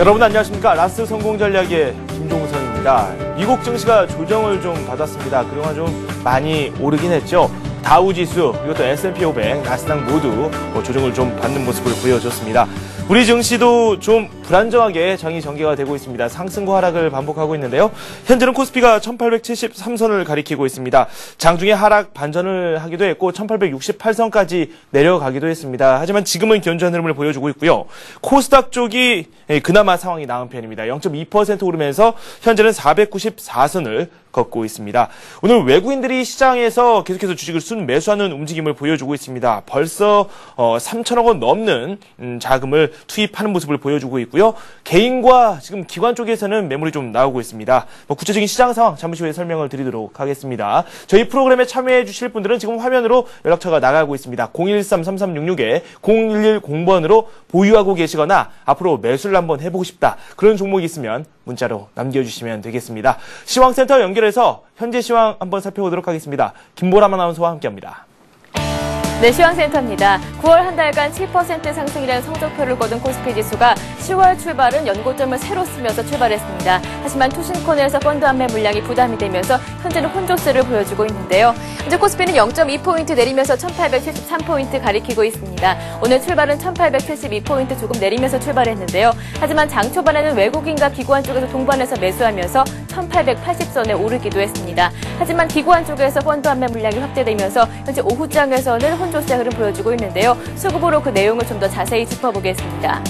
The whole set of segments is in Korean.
여러분 안녕하십니까. 라스 성공 전략의 김종선입니다. 미국 증시가 조정을 좀 받았습니다. 그동안 좀 많이 오르긴 했죠. 다우지수, 그리고 또 S&P 500, 나스닥 모두 조정을 좀 받는 모습을 보여줬습니다. 우리 증시도 좀 불안정하게 장이 전개가 되고 있습니다. 상승과 하락을 반복하고 있는데요. 현재는 코스피가 1873선을 가리키고 있습니다. 장중에 하락 반전을 하기도 했고 1868선까지 내려가기도 했습니다. 하지만 지금은 견조한 흐름을 보여주고 있고요. 코스닥 쪽이 그나마 상황이 나은 편입니다. 0.2% 오르면서 현재는 494선을 걷고 있습니다. 오늘 외국인들이 시장에서 계속해서 주식을 순매수하는 움직임을 보여주고 있습니다. 벌써 3천억 원 넘는 자금을 투입하는 모습을 보여주고 있고요. 개인과 지금 기관 쪽에서는 매물이 좀 나오고 있습니다. 구체적인 시장 상황 잠시 후에 설명을 드리도록 하겠습니다. 저희 프로그램에 참여해 주실 분들은 지금 화면으로 연락처가 나가고 있습니다. 013-3366-0110번으로 보유하고 계시거나 앞으로 매수를 한번 해보고 싶다. 그런 종목이 있으면 문자로 남겨주시면 되겠습니다. 시황센터 연결해서 현재 시황 한번 살펴보도록 하겠습니다. 김보람 아나운서와 함께합니다. 네, 시황센터입니다. 9월 한 달간 7% 상승이라는 성적표를 거둔 코스피 지수가 10월 출발은 연고점을 새로 쓰면서 출발했습니다. 하지만 투신코너에서 펀드 환매 물량이 부담이 되면서 현재는 혼조세를 보여주고 있는데요. 현재 코스피는 0.2포인트 내리면서 1873포인트 가리키고 있습니다. 오늘 출발은 1872포인트 조금 내리면서 출발했는데요. 하지만 장 초반에는 외국인과 기관 쪽에서 동반해서 매수하면서 1880선에 오르기도 했습니다. 하지만 기관 쪽에서 펀드 환매 물량이 확대되면서 현재 오후장에서는 혼조세 흐름 보여주고 있는데요. 수급으로 그 내용을 좀 더 자세히 짚어보겠습니다.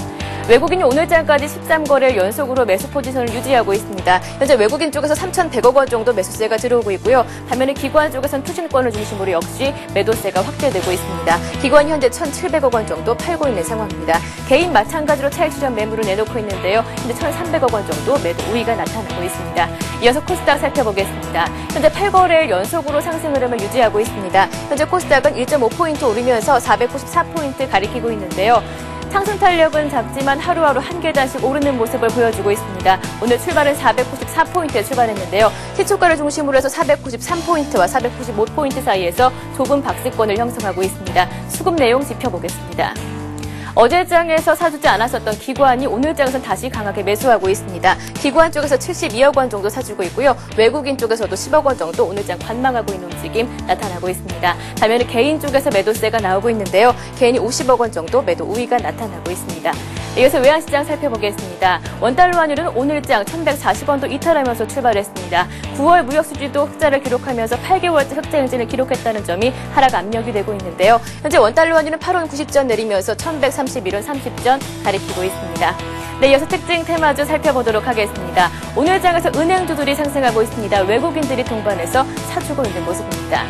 외국인이 오늘장까지 13거래일 연속으로 매수 포지션을 유지하고 있습니다. 현재 외국인 쪽에서 3,100억 원 정도 매수세가 들어오고 있고요. 반면에 기관 쪽에서는 투신권을 중심으로 역시 매도세가 확대되고 있습니다. 기관이 현재 1,700억 원 정도 팔고 있는 상황입니다. 개인 마찬가지로 차익 실현 매물을 내놓고 있는데요. 현재 1,300억 원 정도 매도 우위가 나타나고 있습니다. 이어서 코스닥 살펴보겠습니다. 현재 8거래일 연속으로 상승 흐름을 유지하고 있습니다. 현재 코스닥은 1.5포인트 오르면서 494포인트 가리키고 있는데요. 상승 탄력은 작지만 하루하루 한 계단씩 오르는 모습을 보여주고 있습니다. 오늘 출발은 494포인트에 출발했는데요. 시초가를 중심으로 해서 493포인트와 495포인트 사이에서 좁은 박스권을 형성하고 있습니다. 수급 내용 짚어보겠습니다. 어제 장에서 사주지 않았었던 기관이 오늘 장에서 다시 강하게 매수하고 있습니다. 기관 쪽에서 72억 원 정도 사주고 있고요. 외국인 쪽에서도 10억 원 정도 오늘 장 관망하고 있는 움직임 나타나고 있습니다. 반면에 개인 쪽에서 매도세가 나오고 있는데요. 개인이 50억 원 정도 매도 우위가 나타나고 있습니다. 이어서 외환시장 살펴보겠습니다. 원달러 환율은 오늘 장 1140원도 이탈하면서 출발했습니다. 9월 무역수지도 흑자를 기록하면서 8개월째 흑자 행진을 기록했다는 점이 하락 압력이 되고 있는데요. 현재 원달러 환율은 8원 90전 내리면서 1131원 30전 가리키고 있습니다. 네, 이어서 특징 테마주 살펴보도록 하겠습니다. 오늘 장에서 은행주들이 상승하고 있습니다. 외국인들이 동반해서 사주고 있는 모습입니다.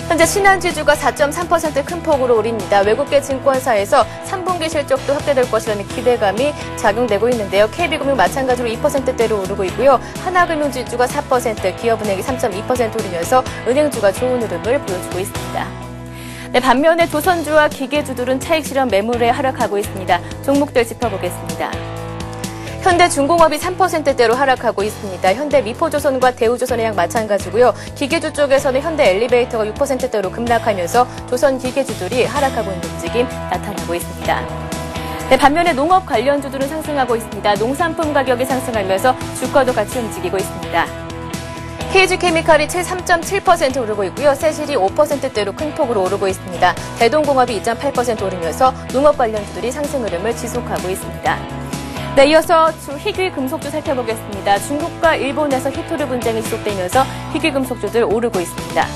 현재 신한지주가 4.3% 큰 폭으로 오릅니다. 외국계 증권사에서 3분기 실적도 확대될 것이라는 기대감이 작용되고 있는데요. KB금융 마찬가지로 2%대로 오르고 있고요. 하나금융지주가 4%, 기업은행이 3.2% 오르면서 은행주가 좋은 흐름을 보여주고 있습니다. 네, 반면에 조선주와 기계주들은 차익 실현 매물에 하락하고 있습니다. 종목들 짚어보겠습니다. 현대중공업이 3%대로 하락하고 있습니다. 현대미포조선과 대우조선해양 마찬가지고요. 기계주 쪽에서는 현대엘리베이터가 6%대로 급락하면서 조선기계주들이 하락하고 있는 움직임 나타나고 있습니다. 네, 반면에 농업 관련주들은 상승하고 있습니다. 농산품 가격이 상승하면서 주가도 같이 움직이고 있습니다. KG케미칼이 3.7% 오르고 있고요. 세실이 5%대로 큰 폭으로 오르고 있습니다. 대동공업이 2.8% 오르면서 농업 관련주들이 상승 흐름을 지속하고 있습니다. 네, 이어서 희귀 금속주 살펴보겠습니다. 중국과 일본에서 히토류 분쟁이 지속되면서 희귀 금속주들 오르고 있습니다.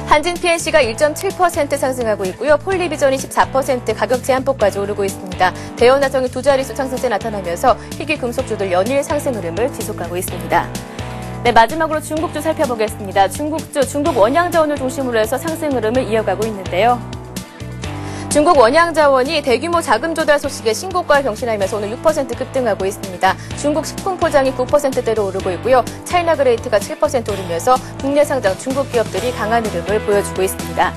한진 PNC가 1.7% 상승하고 있고요. 폴리비전이 14% 가격 제한폭까지 오르고 있습니다. 대연화성이 두 자릿수 상승세 나타나면서 희귀 금속주들 연일 상승 흐름을 지속하고 있습니다. 네, 마지막으로 중국주 살펴보겠습니다. 중국 원양자원을 중심으로 해서 상승 흐름을 이어가고 있는데요. 중국 원양자원이 대규모 자금 조달 소식에 신고가를 경신하면서 오늘 6% 급등하고 있습니다. 중국 식품 포장이 9%대로 오르고 있고요. 차이나 그레이트가 7% 오르면서 국내 상장 중국 기업들이 강한 흐름을 보여주고 있습니다.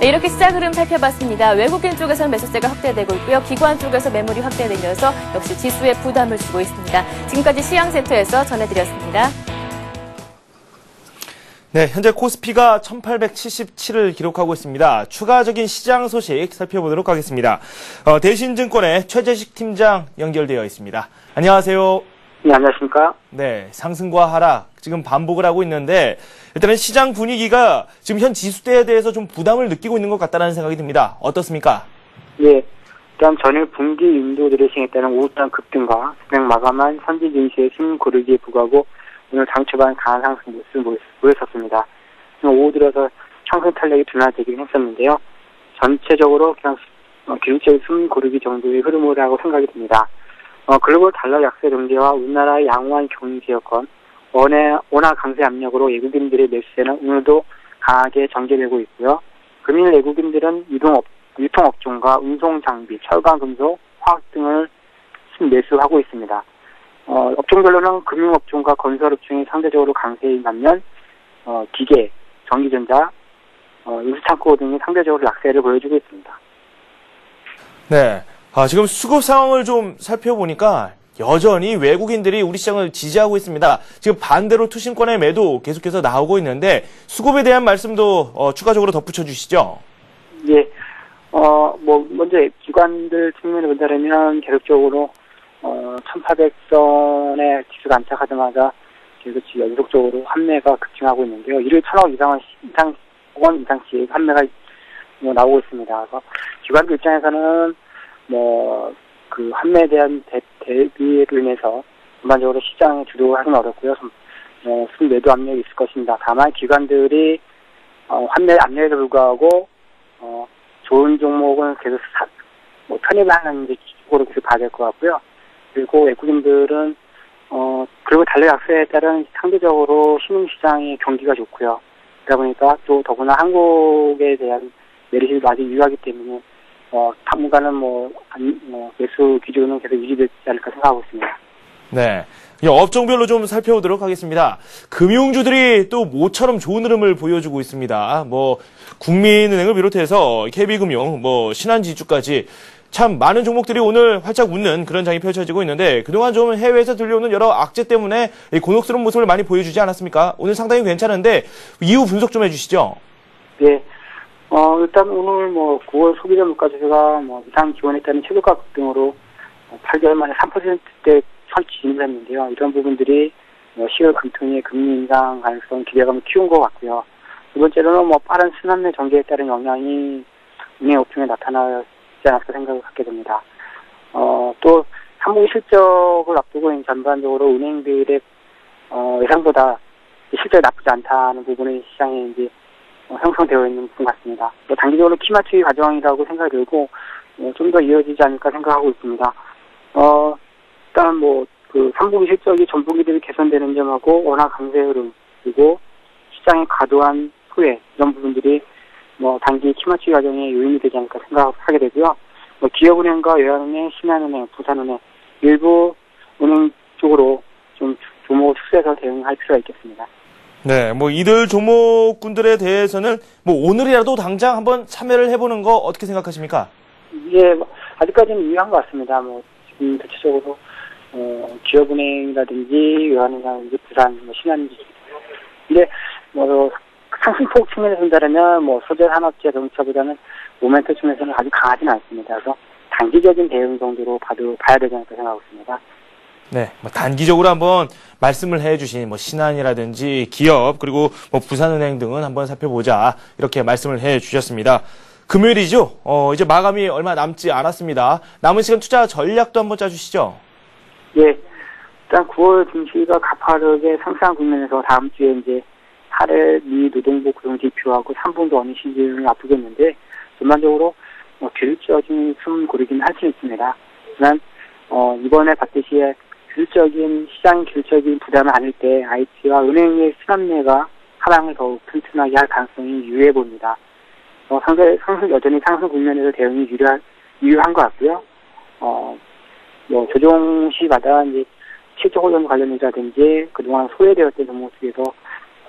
네, 이렇게 시장 흐름 살펴봤습니다. 외국인 쪽에서는 매수세가 확대되고 있고요. 기관 쪽에서 매물이 확대되면서 역시 지수에 부담을 주고 있습니다. 지금까지 시황센터에서 전해드렸습니다. 네, 현재 코스피가 1877을 기록하고 있습니다. 추가적인 시장 소식 살펴보도록 하겠습니다. 대신증권의 최재식 팀장 연결되어 있습니다. 안녕하세요. 네, 안녕하십니까? 네, 상승과 하락 지금 반복을 하고 있는데 일단은 시장 분위기가 지금 현 지수대에 대해서 좀 부담을 느끼고 있는 것 같다는 생각이 듭니다. 어떻습니까? 예, 일단 전일 분기 인도들을 시행했다는 오후장 급등과 수명 마감한 선진 증시의 숨 고르기에 불구하고 오늘 장 초반 강한 상승 모습을 보였었습니다. 오후 들어서 상승 탄력이 둔화되긴 했었는데요. 전체적으로 그냥 기술적인 숨 고르기 정도의 흐름이라고 생각이 듭니다. 글로벌 달러 약세 동기와 우리나라의 양호한 경제 여건, 원화 강세 압력으로 외국인들의 매수세는 오늘도 강하게 전개되고 있고요. 금일 외국인들은 유통업종과 운송장비, 철강, 금속, 화학 등을 매수하고 있습니다. 업종별로는 금융업종과 건설업종이 상대적으로 강세인 반면 기계, 전기전자, 인수창고 등이 상대적으로 약세를 보여주고 있습니다. 네, 지금 수급 상황을 좀 살펴보니까 여전히 외국인들이 우리 시장을 지지하고 있습니다. 지금 반대로 투신권의 매도 계속해서 나오고 있는데 수급에 대한 말씀도 추가적으로 덧붙여 주시죠. 예, 먼저 기관들 측면을 본다면 계속적으로 1800선에 지수가 안착하자마자 계속 연속적으로 환매가 급증하고 있는데요. 일일 1000억 이상씩 환매가 나오고 있습니다. 그래서 기관들 입장에서는 그 환매에 대한 대비로 인해서 전반적으로 시장에 주도를 하기는 어렵고요. 순매도 압력이 있을 것입니다. 다만 기관들이 환매 압력에도 불구하고 좋은 종목은 계속 편입을 하는 쪽으로 계속 봐야 될 것 같고요. 그리고 외국인들은 그리고 달러 약세에 따른 상대적으로 신흥시장의 경기가 좋고요. 그러다 보니까 또 더구나 한국에 대한 메리트도 아직 유효하기 때문에 당분간은 매수 기준은 계속 유지되지 않을까 생각하고 있습니다. 네. 업종별로 좀 살펴보도록 하겠습니다. 금융주들이 또 모처럼 좋은 흐름을 보여주고 있습니다. 국민은행을 비롯해서 KB금융, 신한지주까지 참 많은 종목들이 오늘 활짝 웃는 그런 장이 펼쳐지고 있는데 그동안 좀 해외에서 들려오는 여러 악재 때문에 곤혹스러운 모습을 많이 보여주지 않았습니까? 오늘 상당히 괜찮은데 이후 분석 좀 해주시죠. 네. 일단 오늘 9월 소비자 물가지수가 이상 기원했다는 최저가 급등으로 8개월 만에 3%대 설치 진입했는데요. 이런 부분들이 10월 금통의 금리 인상 가능성 기대감을 키운 것 같고요. 두 번째로는 빠른 순환매 전개에 따른 영향이 은행 업종에 나타나지 않았을까 생각을 갖게 됩니다. 또 3분기 실적을 앞두고 전반적으로 은행들의 예상보다 실적이 나쁘지 않다는 부분이 시장에 이제 형성되어 있는 부분 같습니다. 단기적으로 키맞추기 과정이라고 생각이 들고 좀 더 이어지지 않을까 생각하고 있습니다. 일단 그 3분기 실적이 전분기 대비 개선되는 점하고 원화 강세 흐름 그리고 시장의 과도한 소외 이런 부분들이 단기 키맞추기 과정의 요인이 되지 않을까 생각하게 되고요. 기업은행과 외환은행, 신한은행, 부산은행 일부 은행 쪽으로 좀 조목을 축소해서 대응할 필요가 있겠습니다. 네, 이들 종목군들에 대해서는 오늘이라도 당장 한번 참여를 해보는 거 어떻게 생각하십니까? 예, 아직까지는 유효한 것 같습니다. 지금 대체적으로 기업은행이라든지 외환은행이라든지 부산, 신한지. 근데 상승폭 측면에서 본다면 소재 산업재 자동차보다는 모멘트 측면에서는 아주 강하지는 않습니다. 그래서 단기적인 대응 정도로 봐야 되지 않을까 생각하고 있습니다. 네, 단기적으로 한번 말씀을 해주신 신한이라든지 기업 그리고 부산은행 등은 한번 살펴보자 이렇게 말씀을 해주셨습니다. 금요일이죠. 이제 마감이 얼마 남지 않았습니다. 남은 시간 투자 전략도 한번 짜주시죠. 예, 일단 9월 증시가 가파르게 상승한 국면에서 다음 주에 이제 8일 미 노동부 고용지표하고 3분기 어닝 시즌을 앞두겠는데 전반적으로 기술적인 숨 고르기는 할 수 있습니다. 하지만 이번에 봤듯이 시장 기술적인 부담을 안을 때 IT와 은행의 순환매가 하방을 더욱 튼튼하게 할 가능성이 유효해 보입니다. 여전히 상승 국면에서 대응이 유효한 것 같고요. 조정 시마다 이제 실적 호전 관련이라든지 그동안 소외되었던 종목 중에서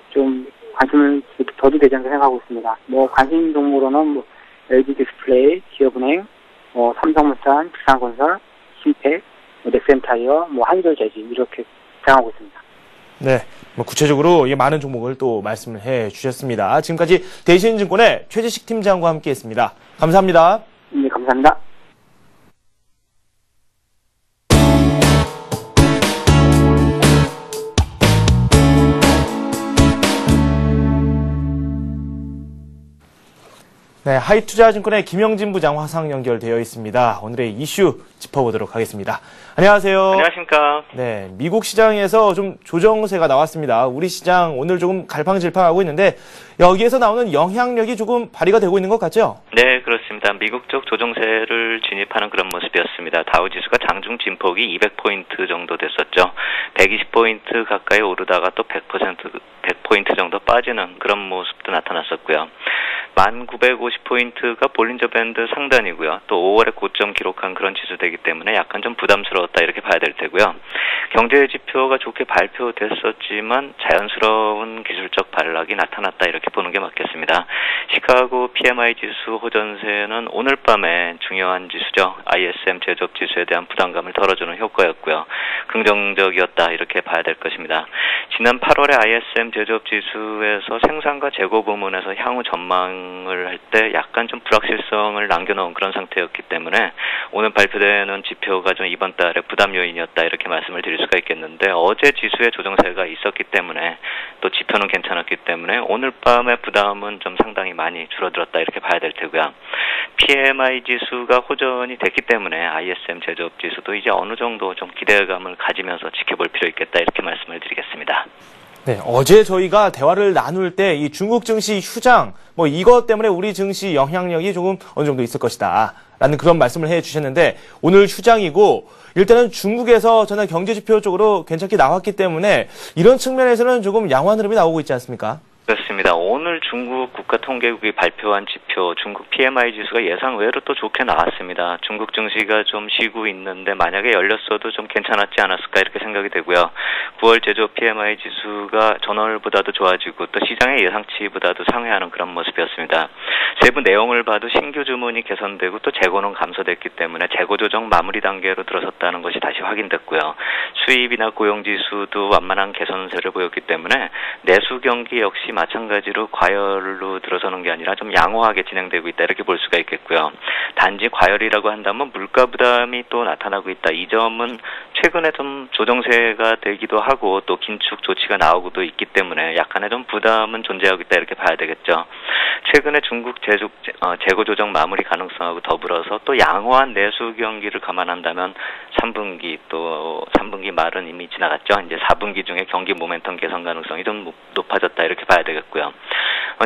좀 관심을 더도 되지 않을까 생각하고 있습니다. 관심 종목으로는 LG 디스플레이, 기업은행, 삼성물산, 부산건설, 신택, 넥센타이어, 한솔재지 이렇게 주장하고 있습니다. 네, 뭐 구체적으로 많은 종목을 또 말씀을 해 주셨습니다. 지금까지 대신증권의 최재식 팀장과 함께했습니다. 감사합니다. 네, 감사합니다. 네, 하이투자증권의 김영진 부장 화상 연결되어 있습니다. 오늘의 이슈 짚어보도록 하겠습니다. 안녕하세요. 안녕하십니까. 네, 미국 시장에서 좀 조정세가 나왔습니다. 우리 시장 오늘 조금 갈팡질팡하고 있는데 여기에서 나오는 영향력이 조금 발휘가 되고 있는 것 같죠? 네, 그렇습니다. 미국 쪽 조정세를 진입하는 그런 모습이었습니다. 다우지수가 장중 진폭이 200포인트 정도 됐었죠. 120포인트 가까이 오르다가 또 100포인트 정도 빠지는 그런 모습도 나타났었고요. 1950포인트가 볼린저 밴드 상단이고요. 또 5월에 고점 기록한 그런 지수되기 때문에 약간 좀 부담스러웠다 이렇게 봐야 될 테고요. 경제 지표가 좋게 발표됐었지만 자연스러운 기술적 반락이 나타났다 이렇게 보는 게 맞겠습니다. 시카고 PMI 지수 호전세는 오늘 밤에 중요한 지수죠. ISM 제조업 지수에 대한 부담감을 덜어주는 효과였고요. 긍정적이었다 이렇게 봐야 될 것입니다. 지난 8월에 ISM 제조업 지수에서 생산과 재고 부문에서 향후 전망을 할 때 약간 좀 불확실성을 남겨놓은 그런 상태였기 때문에 오늘 발표되는 지표가 좀 이번 달에 부담 요인이었다 이렇게 말씀을 드릴 수가 있겠는데 어제 지수의 조정세가 있었기 때문에 또 지표는 괜찮았기 때문에 오늘 밤의 부담은 좀 상당히 많이 줄어들었다 이렇게 봐야 될 테고요. PMI 지수가 호전이 됐기 때문에 ISM 제조업 지수도 이제 어느 정도 좀 기대감을 가지면서 지켜볼 필요 있겠다 이렇게 말씀을 드리겠습니다. 네, 어제 저희가 대화를 나눌 때 이 중국 증시 휴장 이것 때문에 우리 증시 영향력이 조금 어느 정도 있을 것이다 라는 그런 말씀을 해 주셨는데 오늘 휴장이고 일단은 중국에서 저는 경제 지표 쪽으로 괜찮게 나왔기 때문에 이런 측면에서는 조금 양호한 흐름이 나오고 있지 않습니까? 그렇습니다. 오늘 중국 국가통계국이 발표한 지표, 중국 PMI 지수가 예상 외로 또 좋게 나왔습니다. 중국 증시가 좀 쉬고 있는데 만약에 열렸어도 좀 괜찮았지 않았을까 이렇게 생각이 되고요. 9월 제조업 PMI 지수가 전월보다도 좋아지고 또 시장의 예상치보다도 상회하는 그런 모습이었습니다. 세부 내용을 봐도 신규 주문이 개선되고 또 재고는 감소됐기 때문에 재고 조정 마무리 단계로 들어섰다는 것이 다시 확인됐고요. 수입이나 고용 지수도 완만한 개선세를 보였기 때문에 내수 경기 역시 마찬가지로 과열로 들어서는 게 아니라 좀 양호하게 진행되고 있다 이렇게 볼 수가 있겠고요. 단지 과열이라고 한다면 물가 부담이 또 나타나고 있다. 이 점은 최근에 좀 조정세가 되기도 하고 또 긴축 조치가 나오고도 있기 때문에 약간의 좀 부담은 존재하고 있다 이렇게 봐야 되겠죠. 최근에 중국 재고 조정 마무리 가능성하고 더불어서 또 양호한 내수 경기를 감안한다면 3분기 또 3분기 말은 이미 지나갔죠. 이제 4분기 중에 경기 모멘텀 개선 가능성이 좀 높아졌다 이렇게 봐야 되겠고요.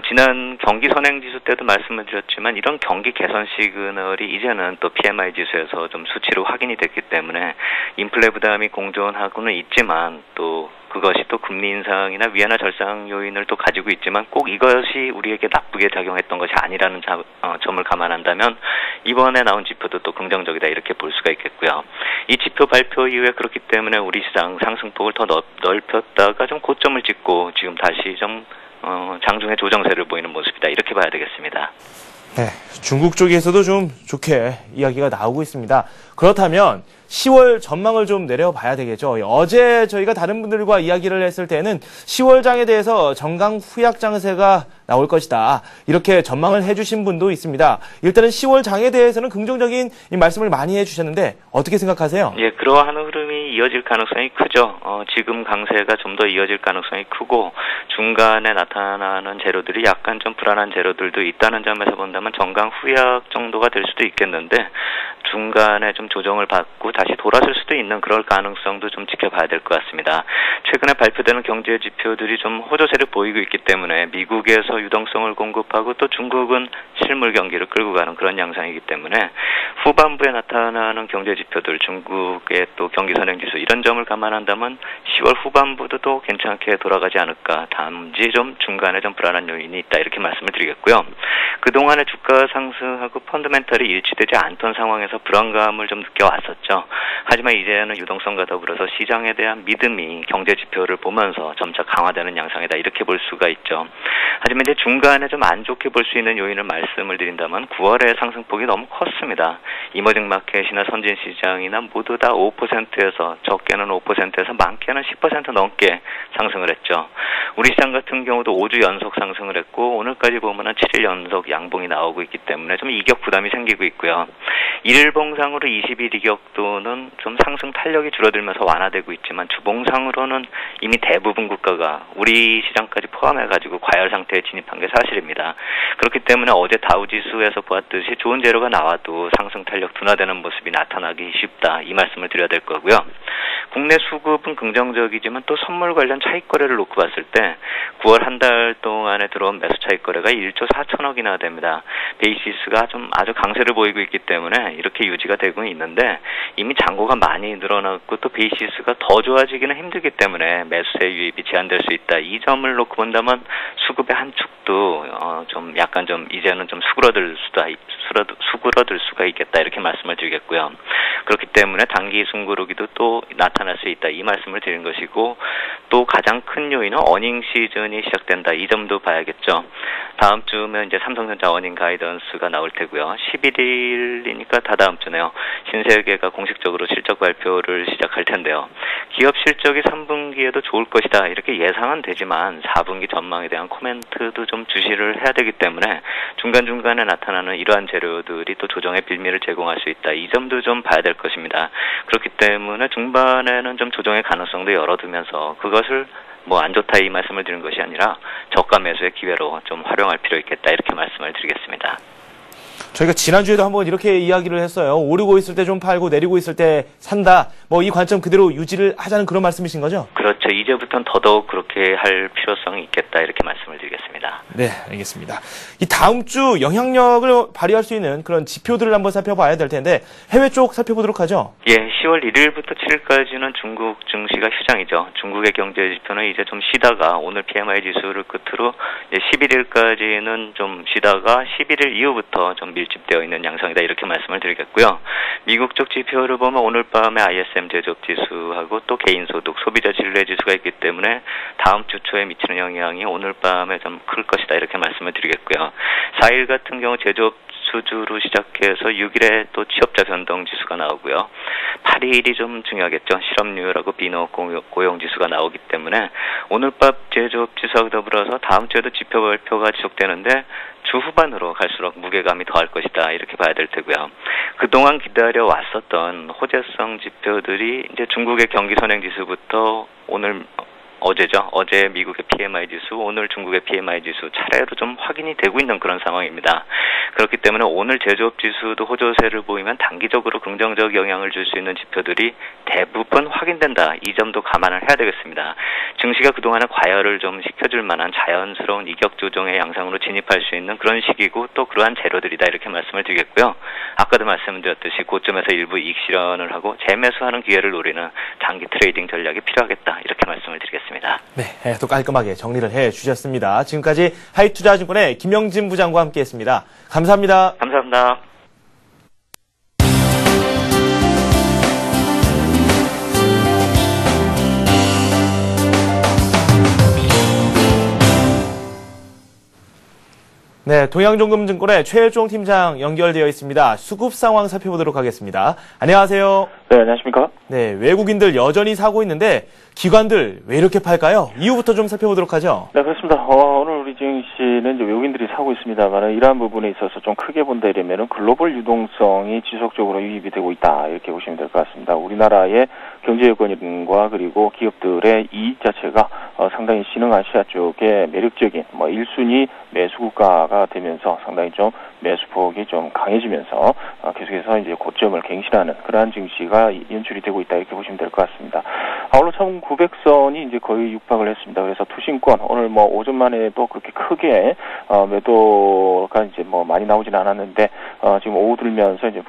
지난 경기 선행 지수 때도 말씀을 드렸지만 이런 경기 개선 시그널이 이제는 또 PMI 지수에서 좀 수치로 확인이 됐기 때문에 인플레 부담이 공존하고는 있지만 또 그것이 또 금리 인상이나 위안화 절상 요인을 또 가지고 있지만 꼭 이것이 우리에게 나쁘게 작용했던 것이 아니라는 점을 감안한다면 이번에 나온 지표도 또 긍정적이다 이렇게 볼 수가 있겠고요. 이 지표 발표 이후에 그렇기 때문에 우리 시장 상승폭을 더 넓혔다가 좀 고점을 찍고 지금 다시 좀 장중에 조정세를 보이는 모습이다 이렇게 봐야 되겠습니다. 네, 중국 쪽에서도 좀 좋게 이야기가 나오고 있습니다. 그렇다면 10월 전망을 좀 내려봐야 되겠죠. 어제 저희가 다른 분들과 이야기를 했을 때는 10월 장에 대해서 정강 후약 장세가 나올 것이다. 이렇게 전망을 해주신 분도 있습니다. 일단은 10월 장에 대해서는 긍정적인 말씀을 많이 해주셨는데 어떻게 생각하세요? 예, 그러한 흐름이 이어질 가능성이 크죠. 지금 강세가 좀 더 이어질 가능성이 크고 중간에 나타나는 재료들이 약간 좀 불안한 재료들도 있다는 점에서 본다면 정강 후약 정도가 될 수도 있겠는데 중간에 좀 조정을 받고 다시 돌아설 수도 있는 그럴 가능성도 좀 지켜봐야 될 것 같습니다. 최근에 발표되는 경제 지표들이 좀 호조세를 보이고 있기 때문에 미국에서 유동성을 공급하고 또 중국은 실물 경기를 끌고 가는 그런 양상이기 때문에 후반부에 나타나는 경제 지표들, 중국의 또 경기 선행지수 이런 점을 감안한다면 10월 후반부도 또 괜찮게 돌아가지 않을까. 단지 좀 중간에 좀 불안한 요인이 있다 이렇게 말씀을 드리겠고요. 그동안의 주가 상승하고 펀더멘털이 일치되지 않던 상황에서 보면서 불안감을 좀 느껴왔었죠. 하지만 이제는 유동성과 더불어서 시장에 대한 믿음이 경제 지표를 보면서 점차 강화되는 양상이다 이렇게 볼 수가 있죠. 하지만 이제 중간에 좀 안 좋게 볼 수 있는 요인을 말씀을 드린다면 9월의 상승폭이 너무 컸습니다. 이머징 마켓이나 선진 시장이나 모두 다 5%에서 적게는 5%에서 많게는 10% 넘게 상승을 했죠. 우리 시장 같은 경우도 5주 연속 상승을 했고 오늘까지 보면은 7일 연속 양봉이 나오고 있기 때문에 좀 이격 부담이 생기고 있고요. 일봉상으로 20일 이격도는 좀 상승 탄력이 줄어들면서 완화되고 있지만 주봉상으로는 이미 대부분 국가가 우리 시장까지 포함해가지고 과열 상태에 진입한 게 사실입니다. 그렇기 때문에 어제 다우지수에서 보았듯이 좋은 재료가 나와도 상승 탄력 둔화되는 모습이 나타나기 쉽다 이 말씀을 드려야 될 거고요. 국내 수급은 긍정적이지만 또 선물 관련 차익 거래를 놓고 봤을 때 9월 한 달 동안에 들어온 매수 차익 거래가 1조 4천억이나 됩니다. 베이시스가 좀 아주 강세를 보이고 있기 때문에 이렇게 유지가 되고 있는데 이미 잔고가 많이 늘어났고 또 베이시스가 더 좋아지기는 힘들기 때문에 매수세 유입이 제한될 수 있다. 이 점을 놓고 본다면 수급의 한 축도 좀 약간 좀 이제는 좀 수그러들 수가 있겠다 이렇게 말씀을 드리겠고요. 그렇기 때문에 단기 숨고르기도 또 나타날 수 있다 이 말씀을 드린 것이고 또 가장 큰 요인은 어닝 시즌이 시작된다 이 점도 봐야겠죠. 다음 주면 이제 삼성전자 어닝 가이던스가 나올 테고요. 11일이니까 다다음 주네요. 신세계가 공식적으로 실적 발표를 시작할 텐데요. 기업 실적이 3분기에도 좋을 것이다 이렇게 예상은 되지만 4분기 전망에 대한 코멘트도 좀 주시를 해야 되기 때문에 중간중간에 나타나는 이러한 재료들이 또 조정의 빌미를 제공할 수 있다. 이 점도 좀 봐야 될 것입니다. 그렇기 때문에 중반에는 좀 조정의 가능성도 열어두면서 그것을 뭐 안 좋다 이 말씀을 드린 것이 아니라 저가 매수의 기회로 좀 활용할 필요 있겠다 이렇게 말씀을 드리겠습니다. 저희가 지난주에도 한번 이렇게 이야기를 했어요. 오르고 있을 때 좀 팔고 내리고 있을 때 산다. 뭐 이 관점 그대로 유지를 하자는 그런 말씀이신 거죠? 그렇죠. 이제부터는 더더욱 그렇게 할 필요성이 있겠다 이렇게 말씀을 드리겠습니다. 네, 알겠습니다. 이 다음 주 영향력을 발휘할 수 있는 그런 지표들을 한번 살펴봐야 될 텐데 해외 쪽 살펴보도록 하죠. 예, 10월 1일부터 7일까지는 중국 증시가 휴장이죠. 중국의 경제 지표는 이제 좀 쉬다가 오늘 PMI 지수를 끝으로 11일까지는 좀 쉬다가 11일 이후부터 좀 밀집되어 있는 양상이다 이렇게 말씀을 드리겠고요. 미국 쪽 지표를 보면 오늘 밤에 ISM 제조업 지수하고 또 개인소득, 소비자 신뢰 지수가 있기 때문에 다음 주 초에 미치는 영향이 오늘 밤에 좀 클 것이다 이렇게 말씀을 드리겠고요. 4일 같은 경우 제조업 수주로 시작해서 6일에 또 취업자 변동 지수가 나오고요. 8일이 좀 중요하겠죠. 실업률하고 비농업 고용 지수가 나오기 때문에 오늘 밤 제조업 지수하고 더불어서 다음 주에도 지표 발표가 지속되는데 주 후반으로 갈수록 무게감이 더할 것이다 이렇게 봐야 될 테고요. 그동안 기다려 왔었던 호재성 지표들이 이제 중국의 경기 선행 지수부터 어제 미국의 PMI 지수, 오늘 중국의 PMI 지수 차례로 좀 확인이 되고 있는 그런 상황입니다. 그렇기 때문에 오늘 제조업 지수도 호조세를 보이면 단기적으로 긍정적 영향을 줄 수 있는 지표들이 대부분 확인된다. 이 점도 감안을 해야 되겠습니다. 증시가 그동안에 과열을 좀 시켜줄 만한 자연스러운 이격 조정의 양상으로 진입할 수 있는 그런 시기고 또 그러한 재료들이다 이렇게 말씀을 드리겠고요. 아까도 말씀드렸듯이 고점에서 일부 이익 실현을 하고 재매수하는 기회를 노리는 장기 트레이딩 전략이 필요하겠다 이렇게 말씀을 드리겠습니다. 네, 또 깔끔하게 정리를 해주셨습니다. 지금까지 하이투자증권의 김영진 부장과 함께했습니다. 감사합니다. 감사합니다. 네, 동양종금증권의 최일종 팀장 연결되어 있습니다. 수급 상황 살펴보도록 하겠습니다. 안녕하세요. 네, 안녕하십니까? 네, 외국인들 여전히 사고 있는데 기관들 왜 이렇게 팔까요? 이유부터 좀 살펴보도록 하죠. 네, 그렇습니다. 오늘 우리 증시는 이제 외국인들이 사고 있습니다만 이러한 부분에 있어서 좀 크게 본다 이러면은 글로벌 유동성이 지속적으로 유입이 되고 있다 이렇게 보시면 될 것 같습니다. 우리나라의 경제 여건과 그리고 기업들의 이익 자체가 상당히 신흥아시아 쪽에 매력적인 1순위 매수 국가가 되면서 상당히 좀 매수폭이 좀 강해지면서 계속해서 이제 고점을 갱신하는 그러한 증시가 연출이 되고 있다 이렇게 보시면 될 것 같습니다. 오늘 1900선이 이제 거의 육박을 했습니다. 그래서 투신권 오늘 오전 만에도 그렇게 크게 매도가 이제 많이 나오진 않았는데 지금 오후 들면서 이제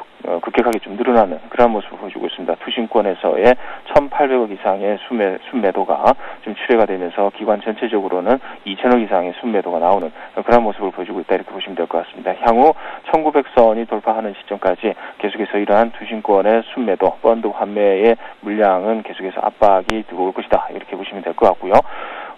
급격하게 좀 늘어나는 그런 모습을 보여주고 있습니다. 투신권에서의 1,800억 이상의 순매도가 좀 출회가 되면서 기관 전체적으로는 2,000억 이상의 순매도가 나오는 그런 모습을 보여주고 있다 이렇게 보시면 될 것 같습니다. 향후 1,900선이 돌파하는 시점까지 계속해서 이러한 투신권의 순매도, 펀드 환매의 물량은 계속해서 압박이 들어올 것이다 이렇게 보시면 될 것 같고요.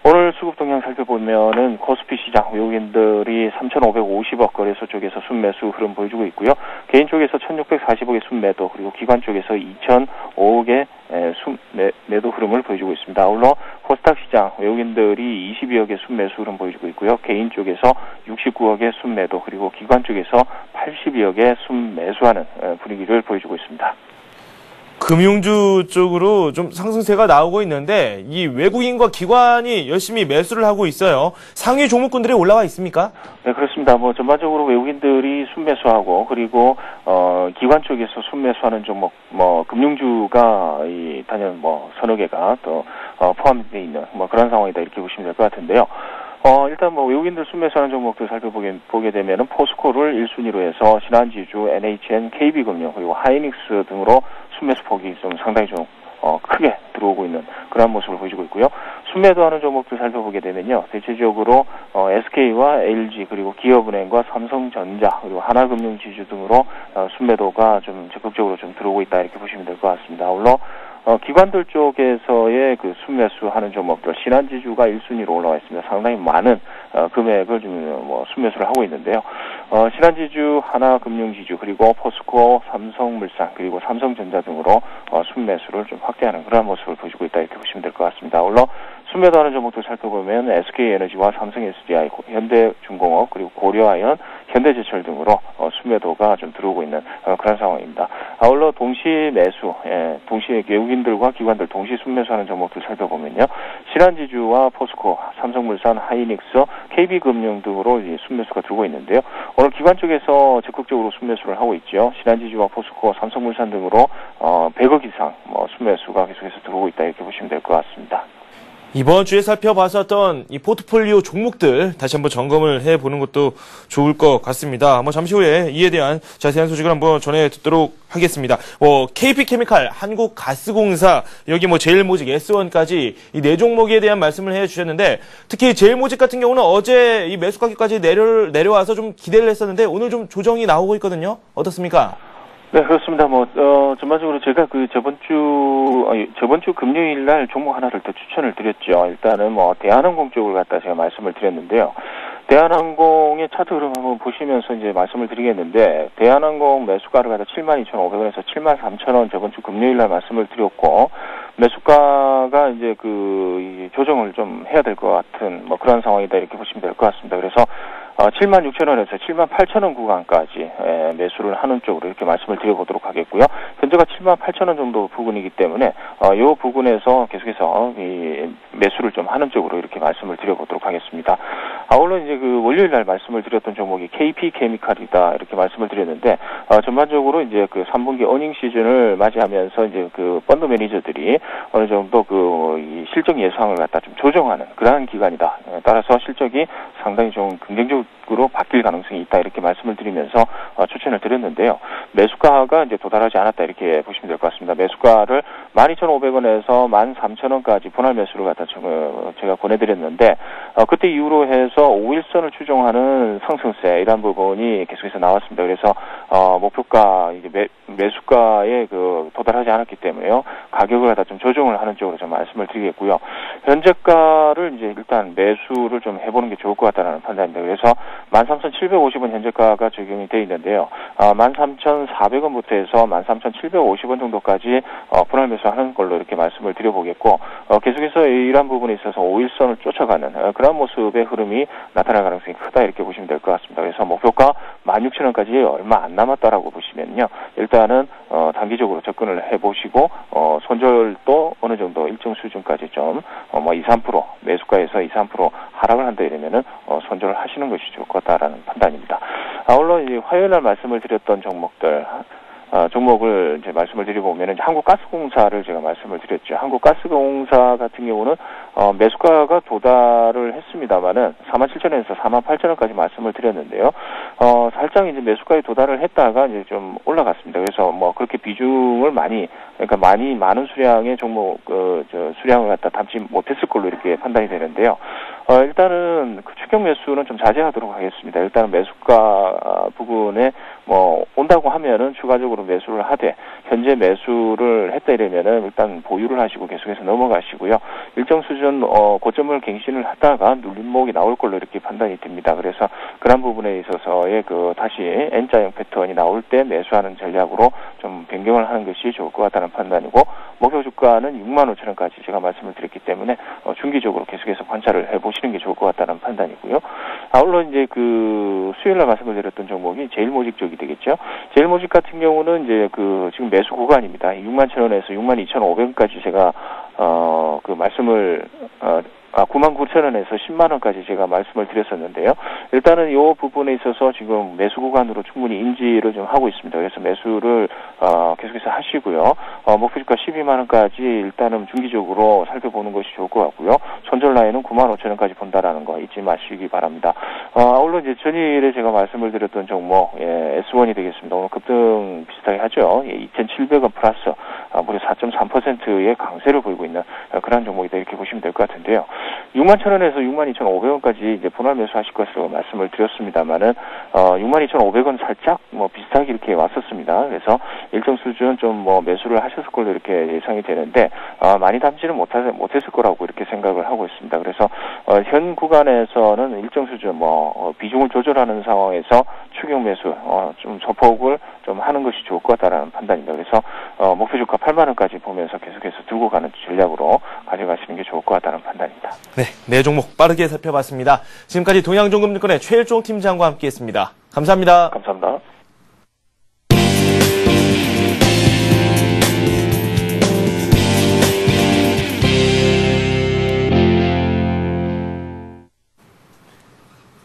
오늘 수급 동향 살펴보면은 코스피 시장 외국인들이 3,550억 거래소 쪽에서 순매수 흐름 보여주고 있고요. 개인 쪽에서 1,640억의 순매도 그리고 기관 쪽에서 2,005억의 순매도 흐름을 보여주고 있습니다. 아울러 코스닥 시장 외국인들이 22억의 순매수 흐름 보여주고 있고요. 개인 쪽에서 69억의 순매도 그리고 기관 쪽에서 82억의 순매수하는 분위기를 보여주고 있습니다. 금융주 쪽으로 좀 상승세가 나오고 있는데 이 외국인과 기관이 열심히 매수를 하고 있어요. 상위 종목군들이 올라와 있습니까? 네, 그렇습니다. 전반적으로 외국인들이 순매수하고 그리고 기관 쪽에서 순매수하는 종목 금융주가 단연 서너 개가 또 포함되어 있는 그런 상황이다 이렇게 보시면 될 것 같은데요. 일단 외국인들 순매수하는 종목들 살펴보게 되면은 포스코를 1순위로 해서 신한지주, NHN, KB금융 그리고 하이닉스 등으로 순매수 폭이 좀 상당히 좀 크게 들어오고 있는 그런 모습을 보여주고 있고요. 순매도하는 종목들 살펴보게 되면요. 대체적으로 SK와 LG 그리고 기업은행과 삼성전자 그리고 하나금융지주 등으로 순매도가 좀 적극적으로 좀 들어오고 있다 이렇게 보시면 될 것 같습니다. 아울러 기관들 쪽에서의 그 순매수하는 종목들 신한지주가 1순위로 올라와 있습니다. 상당히 많은 금액을 좀 순매수를 하고 있는데요. 신한지주, 하나금융지주 그리고 포스코, 삼성물산 그리고 삼성전자 등으로 순매수를 좀 확대하는 그런 모습을 보여주고 있다 이렇게 보시면 될 것 같습니다. 아울러 순매도하는 종목들 살펴보면 SK에너지와 삼성SDI, 현대중공업 그리고 고려아연, 현대제철 등으로 순매도가 좀 들어오고 있는 그런 상황입니다. 아울러 동시 매수, 동시에 외국인들과 기관들 동시 순매수하는 종목들 살펴보면요. 신한지주와 포스코, 삼성물산, 하이닉스, KB금융 등으로 순매수가 들어오고 있는데요. 오늘 기관 쪽에서 적극적으로 순매수를 하고 있죠. 신한지주와 포스코, 삼성물산 등으로 100억 이상 순매수가 계속해서 들어오고 있다 이렇게 보시면 될 것 같습니다. 이번 주에 살펴봤었던 이 포트폴리오 종목들 다시 한번 점검을 해보는 것도 좋을 것 같습니다. 잠시 후에 이에 대한 자세한 소식을 한번 전해 듣도록 하겠습니다. KP케미칼, 한국가스공사, 여기 제일모직, S1까지 이 네 종목에 대한 말씀을 해주셨는데 특히 제일모직 같은 경우는 어제 이 매수 가격까지 내려와서 좀 기대를 했었는데 오늘 좀 조정이 나오고 있거든요. 어떻습니까? 네, 그렇습니다. 전반적으로 제가 저번 주 금요일 날 종목 하나를 더 추천을 드렸죠. 일단은 대한항공 쪽을 갖다 제가 말씀을 드렸는데요. 대한항공의 차트 흐름 한번 보시면서 이제 말씀을 드리겠는데, 대한항공 매수가를 갖다 72,500원에서 73,000원 저번 주 금요일 날 말씀을 드렸고, 매수가가 이제 조정을 좀 해야 될 것 같은 그런 상황이다 이렇게 보시면 될 것 같습니다. 그래서 76,000원에서 78,000원 구간까지 매수를 하는 쪽으로 이렇게 말씀을 드려보도록 하겠고요. 현재가 78,000원 정도 부근이기 때문에 이 부근에서 계속해서 이 매수를 좀 하는 쪽으로 이렇게 말씀을 드려보도록 하겠습니다. 아울러 이제 월요일 날 말씀을 드렸던 종목이 KP케미칼이다 이렇게 말씀을 드렸는데 전반적으로 이제 3분기 어닝 시즌을 맞이하면서 이제 펀드 매니저들이 어느 정도 이 실적 예상을 갖다 좀 조정하는 그러한 기간이다. 따라서 실적이 상당히 좀 긍정적으로 바뀔 가능성이 있다 이렇게 말씀을 드리면서 추천을 드렸는데요. 매수가가 이제 도달하지 않았다 이렇게 보시면 될 것 같습니다. 매수가를 12,500원에서 13,000원까지 분할 매수를 갖다 제가 보내드렸는데 그때 이후로 해서 5일선을 추종하는 상승세 이런 부분이 계속해서 나왔습니다. 그래서 목표가 이제 매수가에 도달하지 않았기 때문에요. 가격을 갖다 좀 조정을 하는 쪽으로 좀 말씀을 드리겠고요. 현재가를 이제 일단 매수를 좀 해보는 게 좋을 것 같다는 판단입니다. 그래서 13,750원 현재가가 적용이 되어 있는데요. 13,400원부터 해서 13,750원 정도까지 분할 매수하는 걸로 이렇게 말씀을 드려보겠고 계속해서 이러한 부분에 있어서 5일선을 쫓아가는 그런 모습의 흐름이 나타날 가능성이 크다 이렇게 보시면 될 것 같습니다. 그래서 목표가 16,000원까지 얼마 안 남았다라고 보시면요. 일단은 단기적으로 접근을 해보시고 손절도 어느 정도 일정 수준까지 좀 2-3% 매수가에서 2-3% 하락을 한다 이러면은 손절을 하시는 것이 좋을 것 같다라는 판단입니다. 아울러 이제 화요일 날 말씀을 드렸던 종목을 이제 말씀을 드리고 보면은 한국가스공사를 제가 말씀을 드렸죠. 한국가스공사 같은 경우는 매수가가 도달을 했습니다만은 47,000원에서 48,000원까지 말씀을 드렸는데요. 살짝 이제 매수가에 도달을 했다가 이제 좀 올라갔습니다. 그래서 뭐 그렇게 비중을 많은 수량의 종목 수량을 갖다 담지 못했을 걸로 이렇게 판단이 되는데요. 일단은 그 추격 매수는 좀 자제하도록 하겠습니다. 일단은 매수가 부분에 뭐 온다고 하면은 추가적으로 매수를 하되 현재 매수를 했다 이러면은 일단 보유를 하시고 계속해서 넘어가시고요. 일정 수준 고점을 갱신을 하다가 눌림목이 나올 걸로 이렇게 판단이 됩니다. 그래서 그런 부분에 있어서의 다시 N자형 패턴이 나올 때 매수하는 전략으로 좀 변경을 하는 것이 좋을 것 같다는 판단이고, 목표 주가는 65,000원까지 제가 말씀을 드렸기 때문에 중기적으로 계속해서 관찰을 해보시는 게 좋을 것 같다는 판단이고요. 물론 이제 수요일날 말씀을 드렸던 종목이 제일모직 쪽이 되겠죠. 제일모직 같은 경우는 이제 지금 매수 구간입니다. 61,000원에서 62,500원까지 제가 말씀을 99,000원에서 10만원까지 제가 말씀을 드렸었는데요. 일단은 이 부분에 있어서 지금 매수 구간으로 충분히 인지를 좀 하고 있습니다. 그래서 매수를 계속해서 하시고요. 목표주가 12만원까지 일단은 중기적으로 살펴보는 것이 좋을 것 같고요. 손절 라인은 95,000원까지 본다라는 거 잊지 마시기 바랍니다. 물론 이제 전일에 제가 말씀을 드렸던 종목, S1이 되겠습니다. 오늘 급등 비슷하게 하죠. 2,700원 플러스 무려 4.3%의 강세를 보이고 있는 그런 종목이다 이렇게 보시면 될 것 같은데요. 61,000원에서 62,500원까지 이제 분할 매수하실 것으로 말씀을 드렸습니다만은 62,500원 살짝 비슷하게 이렇게 왔었습니다. 그래서 일정 수준 좀 매수를 하셨을 걸로 이렇게 예상이 되는데 많이 담지는 못했을 거라고 이렇게 생각을 하고 있습니다. 그래서 현 구간에서는 일정 수준 비중을 조절하는 상황에서 추격 매수 좀 소폭을 좀 하는 것이 좋을 것 같다라는 판단입니다. 그래서 목표 주가 8만원까지 보면서 계속해서 들고 가는 전략으로 가져가시는 게 좋을 것 같다는 판단입니다. 네 종목 빠르게 살펴봤습니다. 지금까지 동양종금증권의 최일종 팀장과 함께했습니다. 감사합니다. 감사합니다.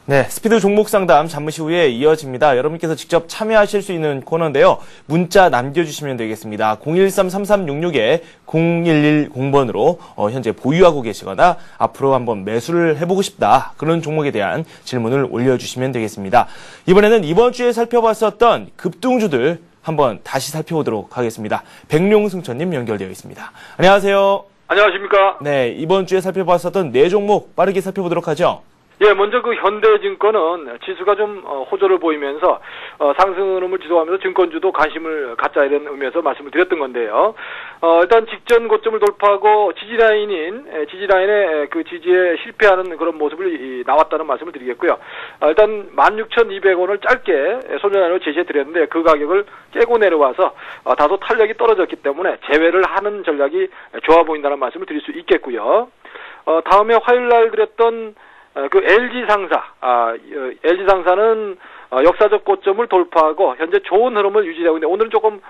네, 스피드 종목 상담 잠시 후에 이어집니다. 여러분께서 직접 참여하실 수 있는 코너인데요. 문자 남겨주시면 되겠습니다. 013-3366-0110번으로 현재 보유하고 계시거나 앞으로 한번 매수를 해보고 싶다. 그런 종목에 대한 질문을 올려주시면 되겠습니다. 이번에는 이번 주에 살펴봤었던 급등주들 한번 다시 살펴보도록 하겠습니다. 백룡승천님 연결되어 있습니다. 안녕하세요. 안녕하십니까? 네, 이번 주에 살펴봤었던 4종목 빠르게 살펴보도록 하죠. 예, 먼저 현대증권은 지수가 좀 호조를 보이면서 상승 흐름을 지속하면서 증권주도 관심을 갖자 이런 의미에서 말씀을 드렸던 건데요. 일단 직전 고점을 돌파하고 지지라인의 그 지지에 실패하는 그런 모습을 나왔다는 말씀을 드리겠고요. 일단 16,200원을 짧게 손절라인으로 제시해 드렸는데 그 가격을 깨고 내려와서 다소 탄력이 떨어졌기 때문에 제외를 하는 전략이 좋아 보인다는 말씀을 드릴 수 있겠고요. 다음에 화요일날 드렸던 LG상사는 역사적 고점을 돌파하고 현재 좋은 흐름을 유지하고 있는데 오늘은 조금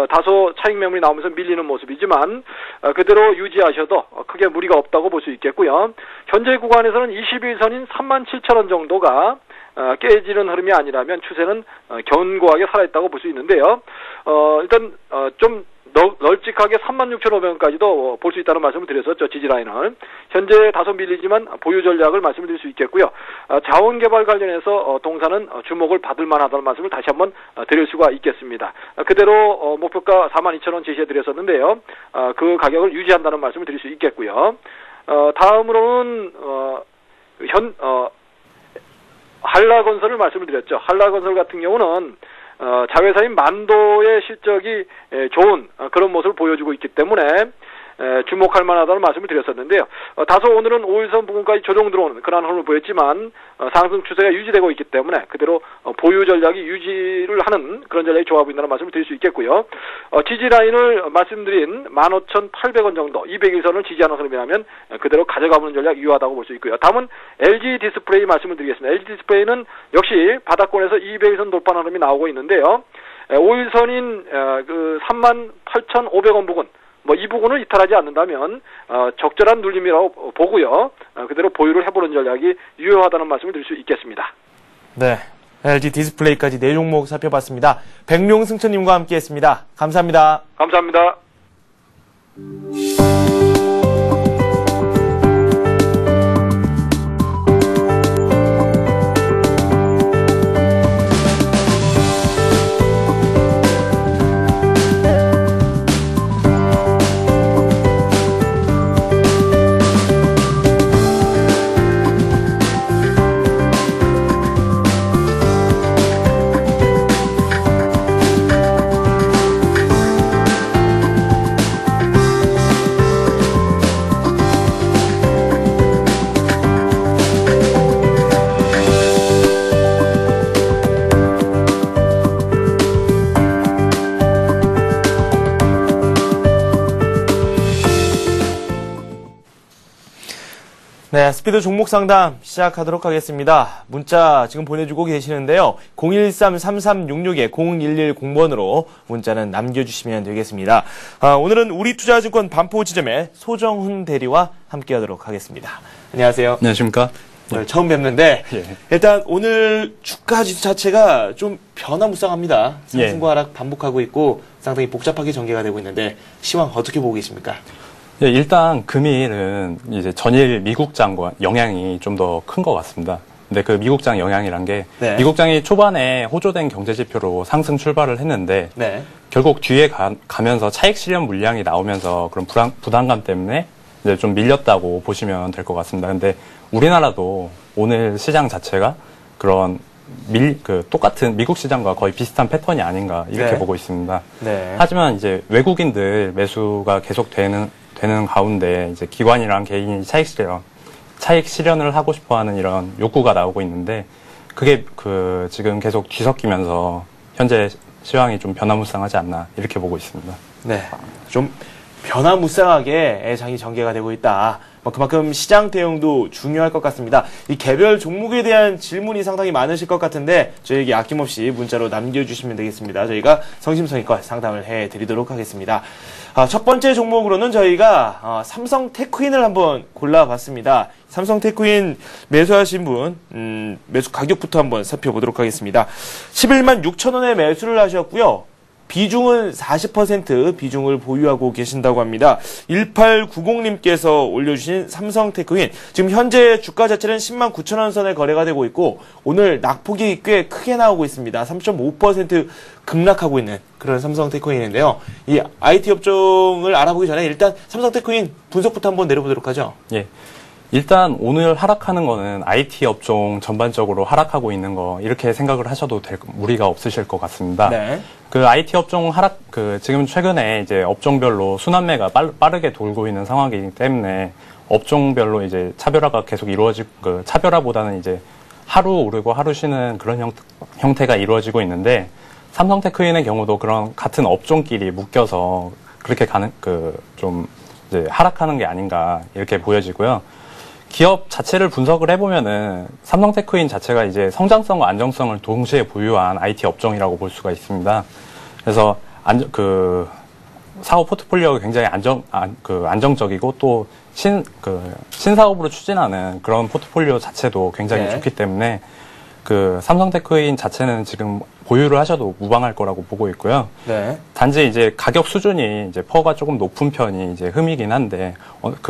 다소 차익 매물이 나오면서 밀리는 모습이지만 그대로 유지하셔도 크게 무리가 없다고 볼 수 있겠고요. 현재 구간에서는 21선인 37,000원 정도가 깨지는 흐름이 아니라면 추세는 견고하게 살아있다고 볼 수 있는데요. 일단 좀 널찍하게 36,500원까지도 볼 수 있다는 말씀을 드렸었죠. 지지라인을. 현재 다소 밀리지만 보유 전략을 말씀을 드릴 수 있겠고요. 자원개발 관련해서 동사는 주목을 받을 만하다는 말씀을 다시 한번 드릴 수가 있겠습니다. 그대로 목표가 42,000원 제시해 드렸었는데요. 그 가격을 유지한다는 말씀을 드릴 수 있겠고요. 다음으로는 한라건설을 말씀을 드렸죠. 한라건설 같은 경우는 자회사인 만도의 실적이 좋은 그런 모습을 보여주고 있기 때문에 주목할 만하다는 말씀을 드렸었는데요. 다소 오늘은 5일선 부근까지 조정 들어오는 그런 흐름을 보였지만 상승 추세가 유지되고 있기 때문에 그대로 보유 전략이 유지를 하는 그런 전략이 좋아 보인다는 말씀을 드릴 수 있겠고요. 지지라인을 말씀드린 15,800원 정도 200일선을 지지하는 흐름이라면 그대로 가져가보는 전략이 유효하다고 볼 수 있고요. 다음은 LG 디스플레이 말씀을 드리겠습니다. LG 디스플레이는 역시 바닥권에서 200일선 돌파하는 흐름이 나오고 있는데요. 5일선인 38,500원 부근 이 부분을 이탈하지 않는다면 적절한 눌림이라고 보고요. 그대로 보유를 해보는 전략이 유효하다는 말씀을 드릴 수 있겠습니다. 네, LG 디스플레이까지 4종목 살펴봤습니다. 백룡승천님과 함께했습니다. 감사합니다. 감사합니다. 네, 스피드 종목 상담 시작하도록 하겠습니다. 문자 지금 보내주고 계시는데요. 013-3366-0110번으로 문자는 남겨주시면 되겠습니다. 오늘은 우리투자증권 반포 지점의 소정훈 대리와 함께하도록 하겠습니다. 안녕하세요. 안녕하십니까. 오늘 처음 뵙는데 일단 오늘 주가 지수 자체가 좀 변화무쌍합니다. 상승과 하락 반복하고 있고 상당히 복잡하게 전개가 되고 있는데 시황 어떻게 보고 계십니까? 예, 일단 금일은 이제 전일 미국장과 영향이 좀 더 큰 것 같습니다. 근데 그 미국장 영향이란 게 미국장이 초반에 호조된 경제 지표로 상승 출발을 했는데 결국 뒤에 가면서 차익 실현 물량이 나오면서 그런 부담감 때문에 이제 좀 밀렸다고 보시면 될 것 같습니다. 근데 우리나라도 오늘 시장 자체가 그런 똑같은 미국 시장과 거의 비슷한 패턴이 아닌가 이렇게 보고 있습니다. 하지만 이제 외국인들 매수가 계속 되는 가운데 이제 기관이랑 개인이 차익 실현을 하고 싶어하는 이런 욕구가 나오고 있는데 그게 지금 계속 뒤섞이면서 현재 시황이 좀 변화무쌍하지 않나 이렇게 보고 있습니다. 네, 좀 변화무쌍하게 장이 전개가 되고 있다. 그만큼 시장 대응도 중요할 것 같습니다. 이 개별 종목에 대한 질문이 상당히 많으실 것 같은데 저에게 아낌없이 문자로 남겨주시면 되겠습니다. 저희가 성심성의껏 상담을 해드리도록 하겠습니다. 첫 번째 종목으로는 저희가 삼성테크윈을 한번 골라봤습니다. 삼성테크윈 매수하신 분 매수 가격부터 한번 살펴보도록 하겠습니다. 11만 6천 원에 매수를 하셨고요. 비중은 40% 비중을 보유하고 계신다고 합니다. 1890님께서 올려주신 삼성테크윈 지금 현재 주가 자체는 10만 9천 원 선에 거래가 되고 있고 오늘 낙폭이 꽤 크게 나오고 있습니다. 3.5% 급락하고 있는 그런 삼성테크윈인데요. 이 IT 업종을 알아보기 전에 일단 삼성테크윈 분석부터 한번 내려보도록 하죠. 예. 일단 오늘 하락하는 거는 IT 업종 전반적으로 하락하고 있는 거 이렇게 생각을 하셔도 무리가 없으실 것 같습니다. 그 IT 업종 하락 지금 최근에 이제 업종별로 순환매가 빠르게 돌고 있는 상황이기 때문에 업종별로 이제 차별화가 계속 차별화보다는 이제 하루 오르고 하루 쉬는 그런 형태가 이루어지고 있는데 삼성테크윈의 경우도 그런 같은 업종끼리 묶여서 그렇게 좀 이제 하락하는 게 아닌가 이렇게 보여지고요. 기업 자체를 분석을 해보면은 삼성테크윈 자체가 이제 성장성과 안정성을 동시에 보유한 IT 업종이라고 볼 수가 있습니다. 그래서 사업 포트폴리오가 굉장히 안정적이고 또 신사업으로 추진하는 그런 포트폴리오 자체도 굉장히 좋기 때문에 삼성테크윈 자체는 지금 보유를 하셔도 무방할 거라고 보고 있고요. 단지 이제 가격 수준이 이제 퍼가 조금 높은 편이 이제 흠이긴 한데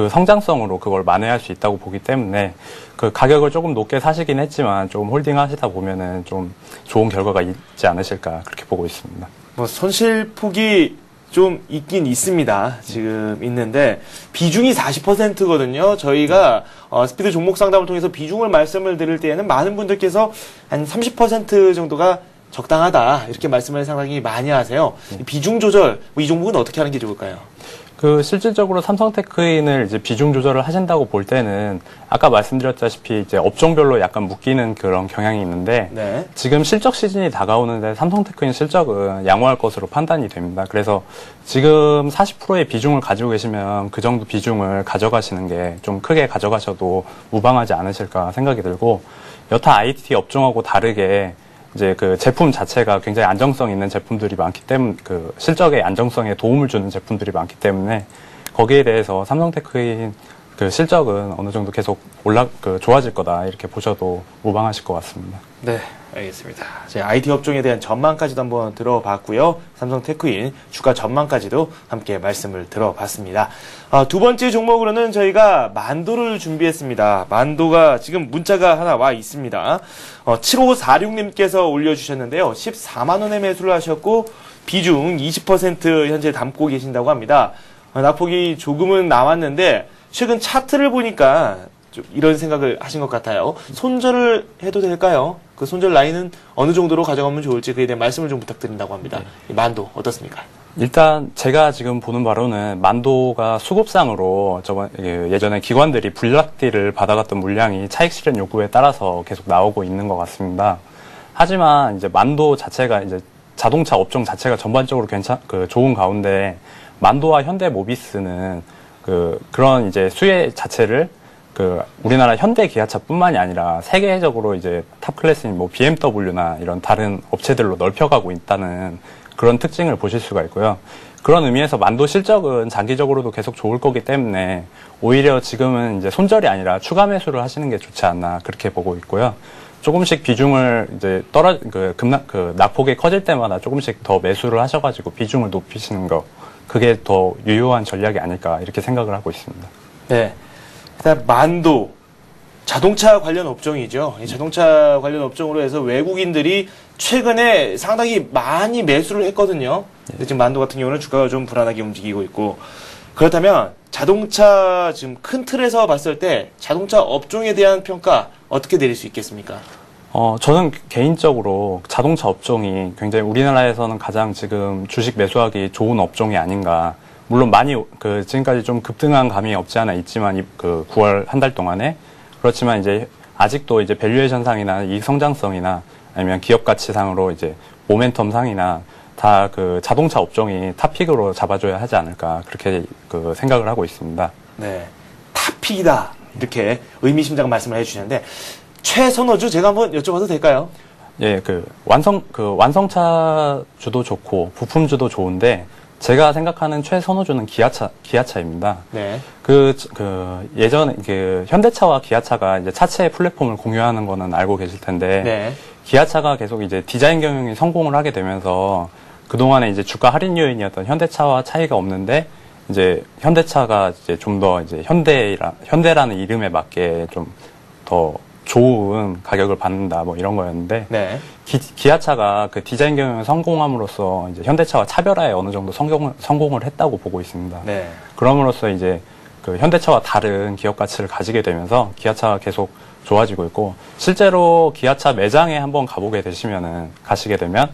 성장성으로 그걸 만회할 수 있다고 보기 때문에 가격을 조금 높게 사시긴 했지만 조금 홀딩하시다 보면은 좀 좋은 결과가 있지 않으실까 그렇게 보고 있습니다. 손실폭이 좀 있긴 있습니다. 지금 있는데 비중이 40%거든요. 저희가 스피드 종목 상담을 통해서 비중을 말씀을 드릴 때에는 많은 분들께서 한 30% 정도가 적당하다 이렇게 말씀을 상당히 많이 하세요. 비중 조절 이 종목은 어떻게 하는 게 좋을까요? 실질적으로 삼성테크윈을 이제 비중 조절을 하신다고 볼 때는 아까 말씀드렸다시피 이제 업종별로 약간 묶이는 그런 경향이 있는데 지금 실적 시즌이 다가오는데 삼성테크윈 실적은 양호할 것으로 판단이 됩니다. 그래서 지금 40%의 비중을 가지고 계시면 그 정도 비중을 가져가시는 게 좀 크게 가져가셔도 무방하지 않으실까 생각이 들고 여타 IT 업종하고 다르게 이제 제품 자체가 굉장히 안정성 있는 제품들이 많기 때문에 실적의 안정성에 도움을 주는 제품들이 많기 때문에 거기에 대해서 삼성테크윈 실적은 어느 정도 계속 좋아질 거다 이렇게 보셔도 무방하실 것 같습니다. 네, 알겠습니다. IT 업종에 대한 전망까지도 한번 들어봤고요. 삼성테크윈 주가 전망까지도 함께 말씀을 들어봤습니다. 두 번째 종목으로는 저희가 만도를 준비했습니다. 만도가 지금 문자가 하나 와 있습니다. 7546님께서 올려주셨는데요. 14만 원에 매수를 하셨고 비중 20% 현재 담고 계신다고 합니다. 낙폭이 조금은 나왔는데 최근 차트를 보니까 좀 이런 생각을 하신 것 같아요. 손절을 해도 될까요? 그 손절 라인은 어느 정도로 가져가면 좋을지 그에 대한 말씀을 좀 부탁드린다고 합니다. 이 만도 어떻습니까? 일단 제가 지금 보는 바로는 만도가 수급상으로 예전에 기관들이 블락딜을 받아갔던 물량이 차익 실현 요구에 따라서 계속 나오고 있는 것 같습니다. 하지만 이제 만도 자체가 이제 자동차 업종 자체가 전반적으로 좋은 가운데 만도와 현대모비스는 그런 이제 수혜 자체를 우리나라 현대 기아차뿐만이 아니라 세계적으로 이제 탑 클래스인 뭐 BMW나 이런 다른 업체들로 넓혀가고 있다는 그런 특징을 보실 수가 있고요. 그런 의미에서 만도 실적은 장기적으로도 계속 좋을 거기 때문에 오히려 지금은 이제 손절이 아니라 추가 매수를 하시는 게 좋지 않나 그렇게 보고 있고요. 조금씩 비중을 이제 낙폭이 커질 때마다 조금씩 더 매수를 하셔가지고 비중을 높이시는 거, 그게 더 유효한 전략이 아닐까 이렇게 생각을 하고 있습니다. 네. 일단 만도 자동차 관련 업종이죠. 이 자동차 관련 업종으로 해서 외국인들이 최근에 상당히 많이 매수를 했거든요. 근데 지금 만도 같은 경우는 주가가 좀 불안하게 움직이고 있고, 그렇다면 자동차 지금 큰 틀에서 봤을 때 자동차 업종에 대한 평가 어떻게 내릴 수 있겠습니까? 저는 개인적으로 자동차 업종이 굉장히 우리나라에서는 가장 지금 주식 매수하기 좋은 업종이 아닌가. 물론 많이 지금까지 좀 급등한 감이 없지 않아 있지만 9월 한 달 동안에, 그렇지만 이제 아직도 이제 밸류에이션상이나 이익 성장성이나 아니면 기업 가치상으로 이제 모멘텀 상이나 다 자동차 업종이 탑픽으로 잡아줘야 하지 않을까 그렇게 생각을 하고 있습니다. 네, 탑픽이다 이렇게 의미심장한 말씀을 해주시는데, 최선호주 제가 한번 여쭤봐도 될까요? 예, 완성차주도 좋고 부품주도 좋은데 제가 생각하는 최선호주는 기아차입니다. 네. 예전에 현대차와 기아차가 이제 차체의 플랫폼을 공유하는 거는 알고 계실 텐데, 네. 기아차가 계속 이제 디자인 경영이 성공을 하게 되면서 그동안에 이제 주가 할인 요인이었던 현대차와 차이가 없는데, 이제 현대차가 이제 좀 더 이제 현대라는 이름에 맞게 좀 더 좋은 가격을 받는다 뭐 이런 거였는데, 네. 기아차가 디자인 경영을 성공함으로써 이제 현대차와 차별화에 어느 정도 성공을 했다고 보고 있습니다. 네. 그럼으로써 이제 현대차와 다른 기업 가치를 가지게 되면서 기아차가 계속 좋아지고 있고, 실제로 기아차 매장에 한번 가시게 되면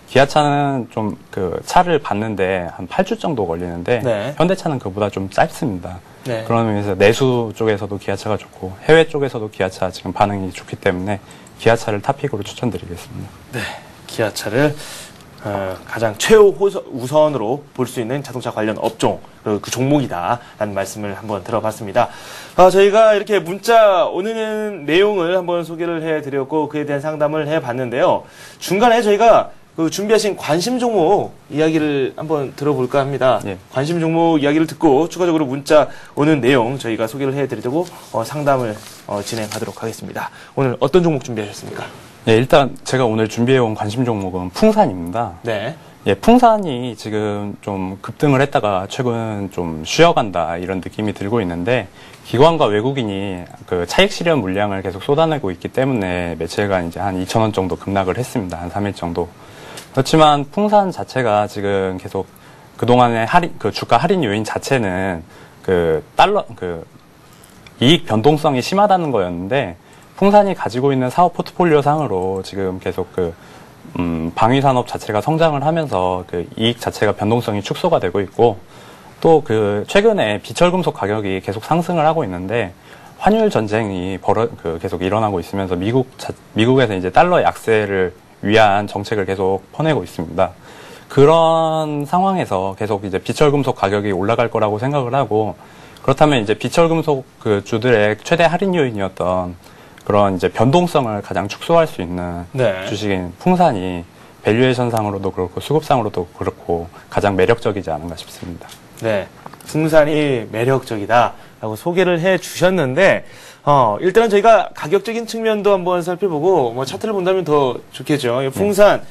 기아차는 좀 차를 받는데 한 8주 정도 걸리는데, 네. 현대차는 그보다 좀 짧습니다. 네. 그런 의미에서 내수 쪽에서도 기아차가 좋고 해외 쪽에서도 기아차 지금 반응이 좋기 때문에 기아차를 탑픽으로 추천드리겠습니다. 네, 기아차를 가장 최우 우선으로 볼 수 있는 자동차 관련 업종, 그 종목이다라는 말씀을 한번 들어봤습니다. 저희가 이렇게 문자 오는 내용을 한번 소개를 해드렸고 그에 대한 상담을 해봤는데요. 중간에 저희가 준비하신 관심 종목 이야기를 한번 들어볼까 합니다. 예. 관심 종목 이야기를 듣고 추가적으로 문자 오는 내용 저희가 소개를 해드리고 상담을 진행하도록 하겠습니다. 오늘 어떤 종목 준비하셨습니까? 예, 일단 제가 오늘 준비해온 관심 종목은 풍산입니다. 네. 예, 풍산이 지금 좀 급등을 했다가 최근 좀 쉬어간다 이런 느낌이 들고 있는데, 기관과 외국인이 차익 실현 물량을 계속 쏟아내고 있기 때문에 며칠간 이제 한 2,000원 정도 급락을 했습니다. 한 3일 정도. 그렇지만 풍산 자체가 지금 계속 그동안의 주가 할인 요인 자체는 이익 변동성이 심하다는 거였는데, 풍산이 가지고 있는 사업 포트폴리오 상으로 지금 계속 방위 산업 자체가 성장을 하면서 이익 자체가 변동성이 축소가 되고 있고, 또 최근에 비철금속 가격이 계속 상승을 하고 있는데, 환율 전쟁이 계속 일어나고 있으면서 미국에서 이제 달러 약세를 위한 정책을 계속 퍼내고 있습니다. 그런 상황에서 계속 이제 비철금속 가격이 올라갈 거라고 생각을 하고, 그렇다면 이제 비철금속 주들의 최대 할인 요인이었던 그런 이제 변동성을 가장 축소할 수 있는 네. 주식인 풍산이 밸류에이션상으로도 그렇고 수급상으로도 그렇고 가장 매력적이지 않은가 싶습니다. 네. 풍산이 매력적이다라고 소개를 해 주셨는데, 일단은 저희가 가격적인 측면도 한번 살펴보고, 차트를 본다면 더 좋겠죠. 풍산,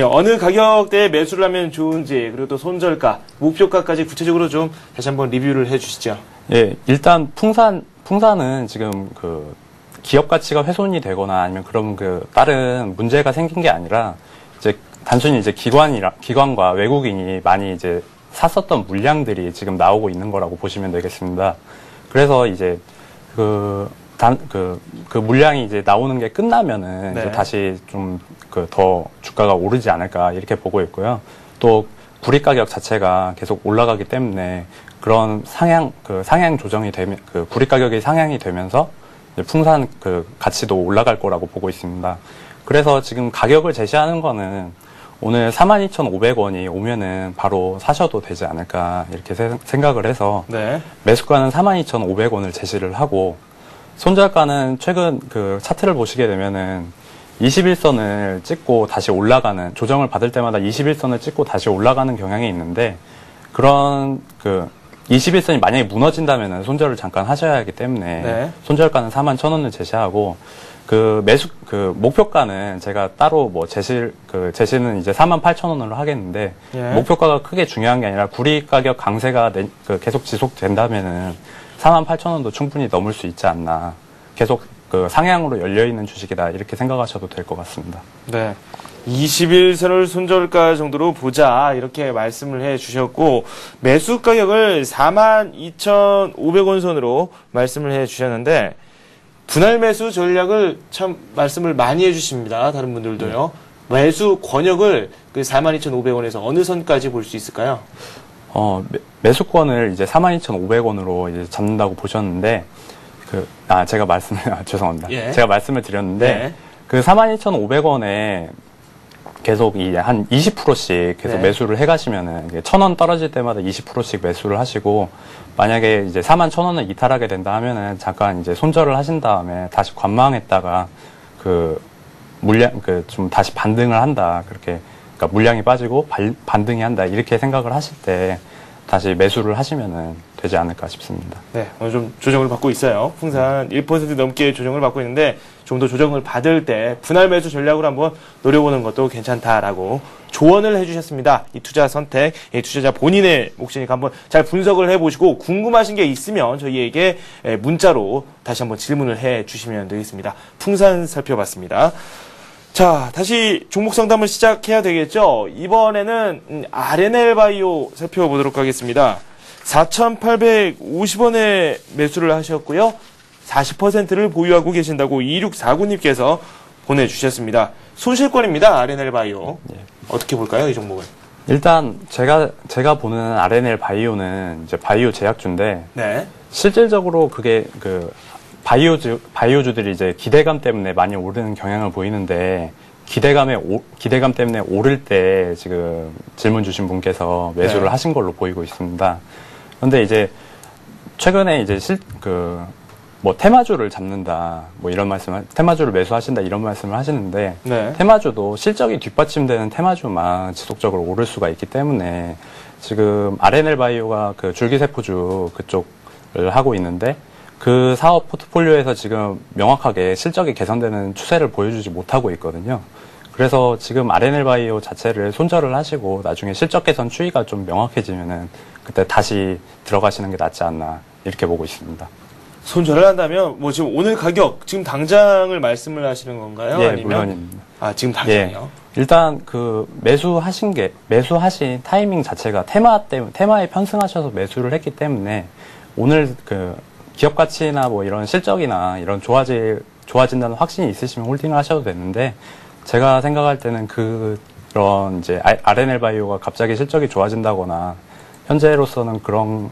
어느 가격대에 매수를 하면 좋은지, 그리고 또 손절가, 목표가까지 구체적으로 좀 다시 한번 리뷰를 해 주시죠. 예, 일단 풍산은 지금 기업 가치가 훼손이 되거나 아니면 그런 다른 문제가 생긴 게 아니라, 이제 단순히 이제 기관과 외국인이 많이 이제 샀었던 물량들이 지금 나오고 있는 거라고 보시면 되겠습니다. 그래서 이제 물량이 이제 나오는 게 끝나면은, 네. 이제 다시 좀 더 주가가 오르지 않을까 이렇게 보고 있고요. 또 구리 가격 자체가 계속 올라가기 때문에 그런 상향 조정이 되면, 구리 가격이 상향이 되면서 이제 풍산 가치도 올라갈 거라고 보고 있습니다. 그래서 지금 가격을 제시하는 거는 오늘 42,500원이 오면은 바로 사셔도 되지 않을까 이렇게 생각을 해서, 네. 매수가는 42,500원을 제시를 하고, 손절가는 최근 그 차트를 보시게 되면은 21선을 찍고 다시 올라가는, 조정을 받을 때마다 21선을 찍고 다시 올라가는 경향이 있는데, 그런 그 21선이 만약에 무너진다면은 손절을 잠깐 하셔야 하기 때문에 네. 손절가는 41,000원을 제시하고, 그 목표가는 제가 따로 뭐 제시는 이제 48,000원으로 하겠는데, 예. 목표가가 크게 중요한 게 아니라 구리 가격 강세가 계속 지속된다면은 48,000원도 충분히 넘을 수 있지 않나. 계속 그 상향으로 열려있는 주식이다. 이렇게 생각하셔도 될 것 같습니다. 네. 21선을 손절가 정도로 보자. 이렇게 말씀을 해 주셨고, 매수 가격을 42,500원 선으로 말씀을 해 주셨는데, 분할 매수 전략을 참 말씀을 많이 해 주십니다. 다른 분들도요. 매수 권역을 그 42,500원에서 어느 선까지 볼 수 있을까요? 매수권을 이제 42,500원으로 이제 잡는다고 보셨는데, 죄송합니다. 예. 제가 말씀을 드렸는데, 네. 그 42,500원에 계속 한 20%씩 계속 네. 매수를 해가시면은, 1,000원 떨어질 때마다 20%씩 매수를 하시고, 만약에 이제 41,000원을 이탈하게 된다 하면은, 잠깐 이제 손절을 하신 다음에 다시 관망했다가, 좀 다시 반등을 한다. 그러니까 물량이 빠지고 반등이 한다. 이렇게 생각을 하실 때, 다시 매수를 하시면은 되지 않을까 싶습니다. 네, 오늘 좀 조정을 받고 있어요. 풍산 1% 넘게 조정을 받고 있는데, 좀 더 조정을 받을 때 분할 매수 전략으로 한번 노려보는 것도 괜찮다라고 조언을 해주셨습니다. 이 투자 선택, 이 투자자 본인의 몫이니까 한번 잘 분석을 해보시고, 궁금하신 게 있으면 저희에게 문자로 다시 한번 질문을 해주시면 되겠습니다. 풍산 살펴봤습니다. 자, 다시 종목 상담을 시작해야 되겠죠? 이번에는 RNL 바이오 살펴보도록 하겠습니다. 4,850원에 매수를 하셨고요. 40%를 보유하고 계신다고 2649님께서 보내주셨습니다. 손실권입니다. RNL 바이오. 네. 어떻게 볼까요, 이 종목을? 일단 제가 보는 RNL 바이오는 이제 바이오 제약주인데, 네. 실질적으로 그게 바이오주들이 이제 기대감 때문에 많이 오르는 경향을 보이는데, 기대감 때문에 오를 때 지금 질문 주신 분께서 매수를 네. 하신 걸로 보이고 있습니다. 그런데 이제 최근에 이제 테마주를 잡는다, 테마주를 매수하신다 이런 말씀을 하시는데, 네. 테마주도 실적이 뒷받침되는 테마주만 지속적으로 오를 수가 있기 때문에, 지금 RNL 바이오가 그 줄기세포주 그쪽을 하고 있는데, 그 사업 포트폴리오에서 지금 명확하게 실적이 개선되는 추세를 보여주지 못하고 있거든요. 그래서 지금 RNL 바이오 자체를 손절을 하시고 나중에 실적 개선 추이가 좀 명확해지면은 그때 다시 들어가시는 게 낫지 않나 이렇게 보고 있습니다. 손절을 한다면 지금 오늘 가격, 지금 당장을 말씀을 하시는 건가요? 예, 아니면? 물론입니다. 지금 당장이요? 예. 일단 매수하신 타이밍 자체가 테마에 편승하셔서 매수를 했기 때문에, 오늘 기업 가치나 이런 실적이나 이런 좋아진다는 확신이 있으시면 홀딩을 하셔도 되는데, 제가 생각할 때는 그런 이제 RNL 바이오가 갑자기 실적이 좋아진다거나, 현재로서는 그런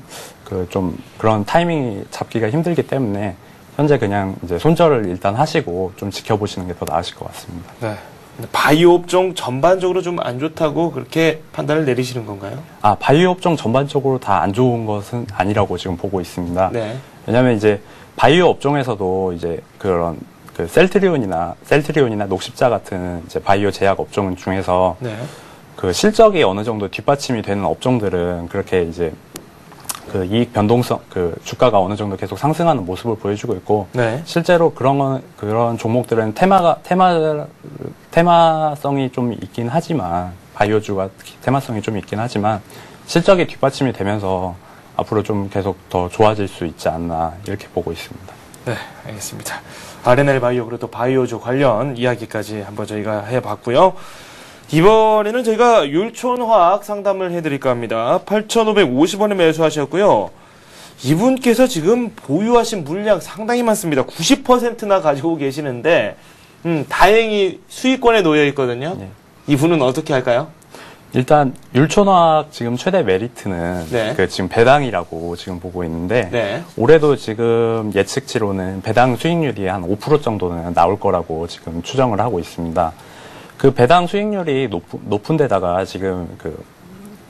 타이밍이 잡기가 힘들기 때문에, 현재 그냥 이제 손절을 일단 하시고 좀 지켜보시는 게 더 나으실 것 같습니다. 네. 바이오 업종 전반적으로 좀 안 좋다고 그렇게 판단을 내리시는 건가요? 바이오 업종 전반적으로 다 안 좋은 것은 아니라고 지금 보고 있습니다. 네. 왜냐하면 이제 바이오 업종에서도 이제 그런 셀트리온이나 녹십자 같은 이제 바이오 제약 업종 중에서 네. 그 실적이 어느 정도 뒷받침이 되는 업종들은 그렇게 이제 그 이익 변동성, 주가가 어느 정도 계속 상승하는 모습을 보여주고 있고, 네. 실제로 그런 종목들은 테마성이 좀 있긴 하지만, 바이오주가 테마성이 좀 있긴 하지만, 실적이 뒷받침이 되면서 앞으로 좀 계속 더 좋아질 수 있지 않나, 이렇게 보고 있습니다. 네, 알겠습니다. RNL 바이오, 그리고 또 바이오주 관련 이야기까지 한번 저희가 해봤고요. 이번에는 저희가 율촌화학 상담을 해드릴까 합니다. 8,550원에 매수하셨고요. 이분께서 지금 보유하신 물량 상당히 많습니다. 90%나 가지고 계시는데, 다행히 수익권에 놓여 있거든요. 네. 이분은 어떻게 할까요? 일단 율촌화학 지금 최대 메리트는 네. 지금 배당이라고 지금 보고 있는데, 네. 올해도 지금 예측치로는 배당 수익률이 한 5% 정도는 나올 거라고 지금 추정을 하고 있습니다. 그 배당 수익률이 높은 데다가 지금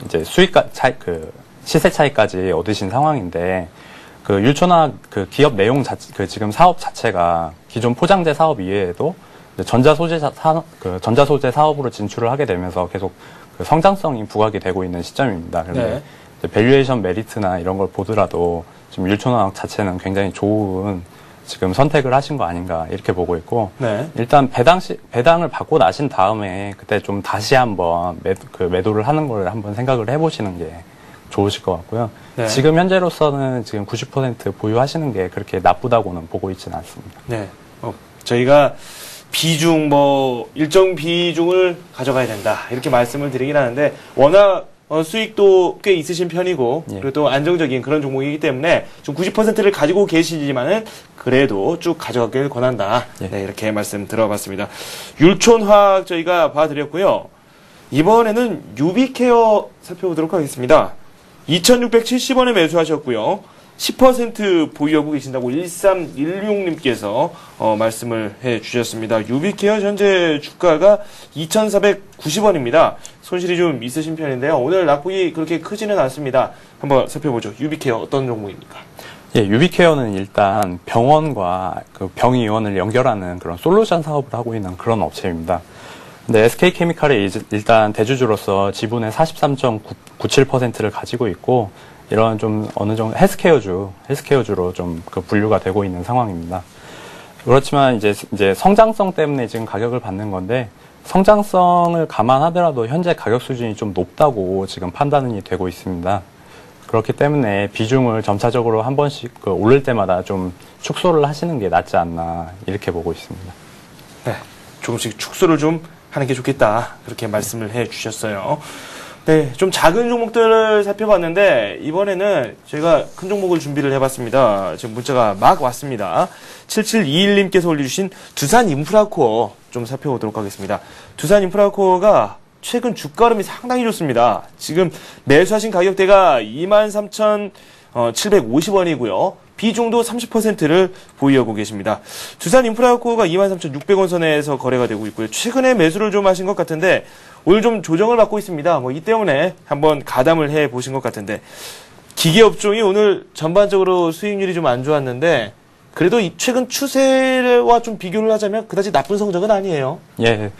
이제 시세 차이까지 얻으신 상황인데, 그 율촌학 그 기업 내용 자체, 그 지금 사업 자체가 기존 포장재 사업 이외에도 전자소재 사업으로 진출을 하게 되면서 계속 그 성장성이 부각이 되고 있는 시점입니다. 그런데 밸류에이션 메리트나 이런 걸 보더라도 지금 율촌학 자체는 굉장히 좋은 지금 선택을 하신 거 아닌가 이렇게 보고 있고 일단 배당을 받고 나신 다음에 그때 좀 다시 한번 매도를 하는 걸 한번 생각을 해보시는 게 좋으실 것 같고요. 지금 현재로서는 지금 90% 보유하시는 게 그렇게 나쁘다고는 보고 있지는 않습니다. 네. 저희가 비중 일정 비중을 가져가야 된다 이렇게 말씀을 드리긴 하는데 워낙 수익도 꽤 있으신 편이고 그리고 또 안정적인 그런 종목이기 때문에 좀 90%를 가지고 계시지만은 그래도 쭉 가져가길 권한다. 네, 이렇게 말씀 들어봤습니다. 율촌화학 저희가 봐드렸고요. 이번에는 유비케어 살펴보도록 하겠습니다. 2,670원에 매수하셨고요. 10% 보유하고 계신다고 1316님께서 말씀을 해주셨습니다. 유비케어 현재 주가가 2,490원입니다. 손실이 좀 있으신 편인데요. 오늘 낙폭이 그렇게 크지는 않습니다. 한번 살펴보죠. 유비케어 어떤 종목입니까? 예, 유비케어는 일단 병원과 그 병의원을 연결하는 그런 솔루션 사업을 하고 있는 그런 업체입니다. 근데 SK케미칼이 일단 대주주로서 지분의 43.97%를 가지고 있고 이런 좀 어느 정도 헬스케어주로 좀 그 분류가 되고 있는 상황입니다. 그렇지만 이제 성장성 때문에 지금 가격을 받는 건데 성장성을 감안하더라도 현재 가격 수준이 좀 높다고 지금 판단이 되고 있습니다. 그렇기 때문에 비중을 점차적으로 한 번씩 오를 때마다 좀 축소를 하시는 게 낫지 않나 이렇게 보고 있습니다. 네, 조금씩 축소를 좀 하는 게 좋겠다 그렇게 말씀을 해주셨어요. 네, 좀 작은 종목들을 살펴봤는데 이번에는 저희가 큰 종목을 준비를 해봤습니다. 지금 문자가 막 왔습니다. 7721님께서 올려주신 두산인프라코어 좀 살펴보도록 하겠습니다. 두산인프라코어가 최근 주가 흐름이 상당히 좋습니다. 지금 매수하신 가격대가 23,750원이고요. 비중도 30%를 보유하고 계십니다. 두산인프라코어가 23,600원 선에서 거래가 되고 있고요. 최근에 매수를 좀 하신 것 같은데 오늘 좀 조정을 받고 있습니다. 이 때문에 한번 가담을 해 보신 것 같은데 기계업종이 오늘 전반적으로 수익률이 좀 안 좋았는데 그래도 최근 추세와 좀 비교를 하자면 그다지 나쁜 성적은 아니에요. 예.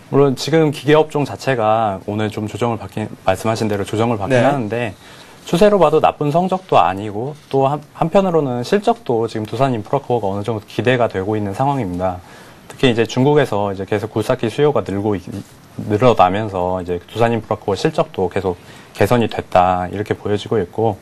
물론 지금 기계업종 자체가 오늘 좀 말씀하신 대로 조정을 받긴 하는데 추세로 봐도 나쁜 성적도 아니고 또 한편으로는 실적도 지금 두산인프라코어가 어느 정도 기대가 되고 있는 상황입니다. 특히 이제 중국에서 이제 계속 굴삭기 수요가 늘어나면서 이제 두산인프라코어 실적도 계속 개선이 됐다 이렇게 보여지고 있고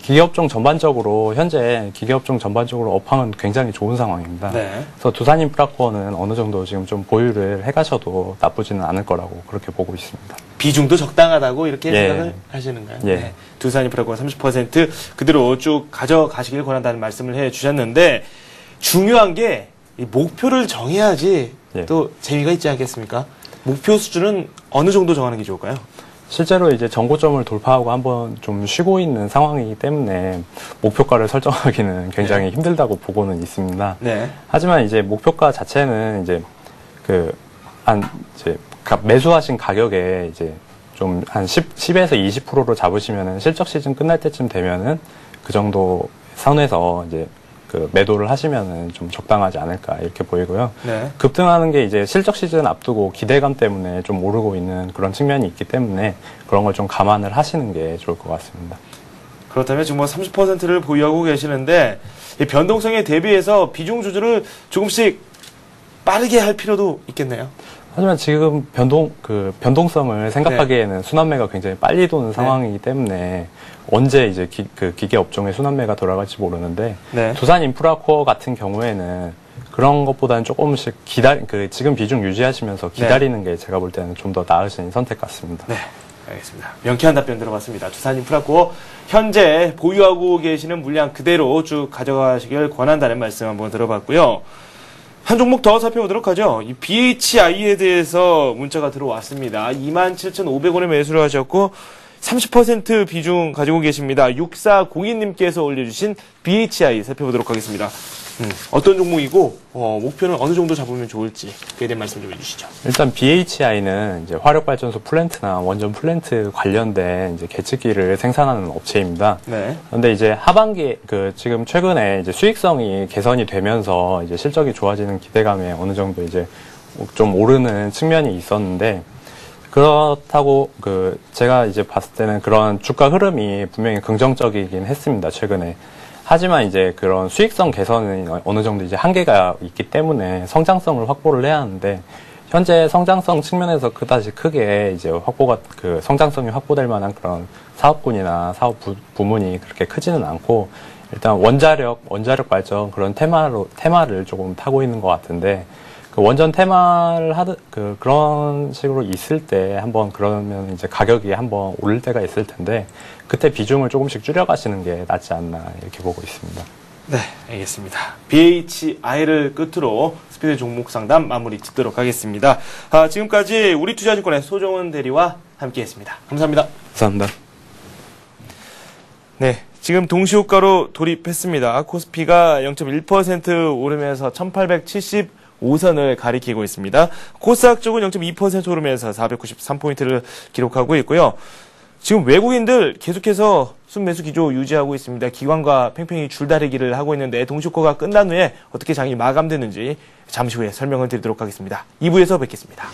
기계업종 전반적으로 현재 기계업종 전반적으로 업황은 굉장히 좋은 상황입니다. 그래서 두산인프라코어는 어느 정도 지금 좀 보유를 해가셔도 나쁘지는 않을 거라고 그렇게 보고 있습니다. 비중도 적당하다고 이렇게 생각을 하시는가요? 네. 두산인프라코어 30% 그대로 쭉 가져가시길 권한다는 말씀을 해주셨는데 중요한 게 이 목표를 정해야지 또 재미가 있지 않겠습니까? 목표 수준은 어느 정도 정하는 게 좋을까요? 실제로 이제 전고점을 돌파하고 한번 좀 쉬고 있는 상황이기 때문에 목표가를 설정하기는 굉장히 힘들다고 보고는 있습니다. 하지만 이제 목표가 자체는 이제 매수하신 가격에 이제 좀 한 10에서 20%로 잡으시면은 실적 시즌 끝날 때쯤 되면은 그 정도 선에서 이제 매도를 하시면은 좀 적당하지 않을까 이렇게 보이고요. 급등하는 게 이제 실적 시즌 앞두고 기대감 때문에 좀 오르고 있는 그런 측면이 있기 때문에 그런 걸 좀 감안을 하시는 게 좋을 것 같습니다. 그렇다면 지금 30%를 보유하고 계시는데 이 변동성에 대비해서 비중 조절을 조금씩 빠르게 할 필요도 있겠네요. 하지만 지금 변동성을 생각하기에는 순환매가 굉장히 빨리 도는 상황이기 때문에 언제 이제 기계 업종의 순환매가 돌아갈지 모르는데 두산인프라코어 같은 경우에는 그런 것보다는 조금씩 지금 비중 유지하시면서 기다리는 게 제가 볼 때는 좀 더 나으신 선택 같습니다. 네, 알겠습니다. 명쾌한 답변 들어봤습니다. 두산인프라코어 현재 보유하고 계시는 물량 그대로 쭉 가져가시길 권한다는 말씀 한번 들어봤고요. 한 종목 더 살펴보도록 하죠. 이 BHI에 대해서 문자가 들어왔습니다. 27,500원에 매수를 하셨고 30% 비중 가지고 계십니다. 6402님께서 올려주신 BHI 살펴보도록 하겠습니다. 어떤 종목이고 목표는 어느 정도 잡으면 좋을지 그에 대한 말씀 좀 해주시죠. 일단 BHI는 이제 화력발전소 플랜트나 원전 플랜트 관련된 이제 계측기를 생산하는 업체입니다. 네. 그런데 이제 하반기 지금 최근에 이제 수익성이 개선이 되면서 이제 실적이 좋아지는 기대감에 어느 정도 이제 좀 오르는 측면이 있었는데, 그렇다고 제가 이제 봤을 때는 그런 주가 흐름이 분명히 긍정적이긴 했습니다, 최근에. 하지만 이제 그런 수익성 개선은 어느 정도 이제 한계가 있기 때문에 성장성을 확보를 해야 하는데, 현재 성장성 측면에서 그다지 크게 이제 성장성이 확보될 만한 그런 사업군이나 사업 부문이 그렇게 크지는 않고, 일단 원자력 발전 그런 테마를 조금 타고 있는 것 같은데, 그 원전 테마를 그런 식으로 있을 때 그러면 이제 가격이 한번 오를 때가 있을 텐데, 그때 비중을 조금씩 줄여가시는 게 낫지 않나 이렇게 보고 있습니다. 네, 알겠습니다. BHI를 끝으로 스피드 종목 상담 마무리 짓도록 하겠습니다. 지금까지 우리투자증권의 소정은 대리와 함께했습니다. 감사합니다. 감사합니다. 네, 지금 동시효과로 돌입했습니다. 코스피가 0.1% 오르면서 1875선을 가리키고 있습니다. 코스닥 쪽은 0.2% 오르면서 493포인트를 기록하고 있고요. 지금 외국인들 계속해서 순매수 기조 유지하고 있습니다. 기관과 팽팽히 줄다리기를 하고 있는데 동시효과가 끝난 후에 어떻게 장이 마감되는지 잠시 후에 설명을 드리도록 하겠습니다. 2부에서 뵙겠습니다.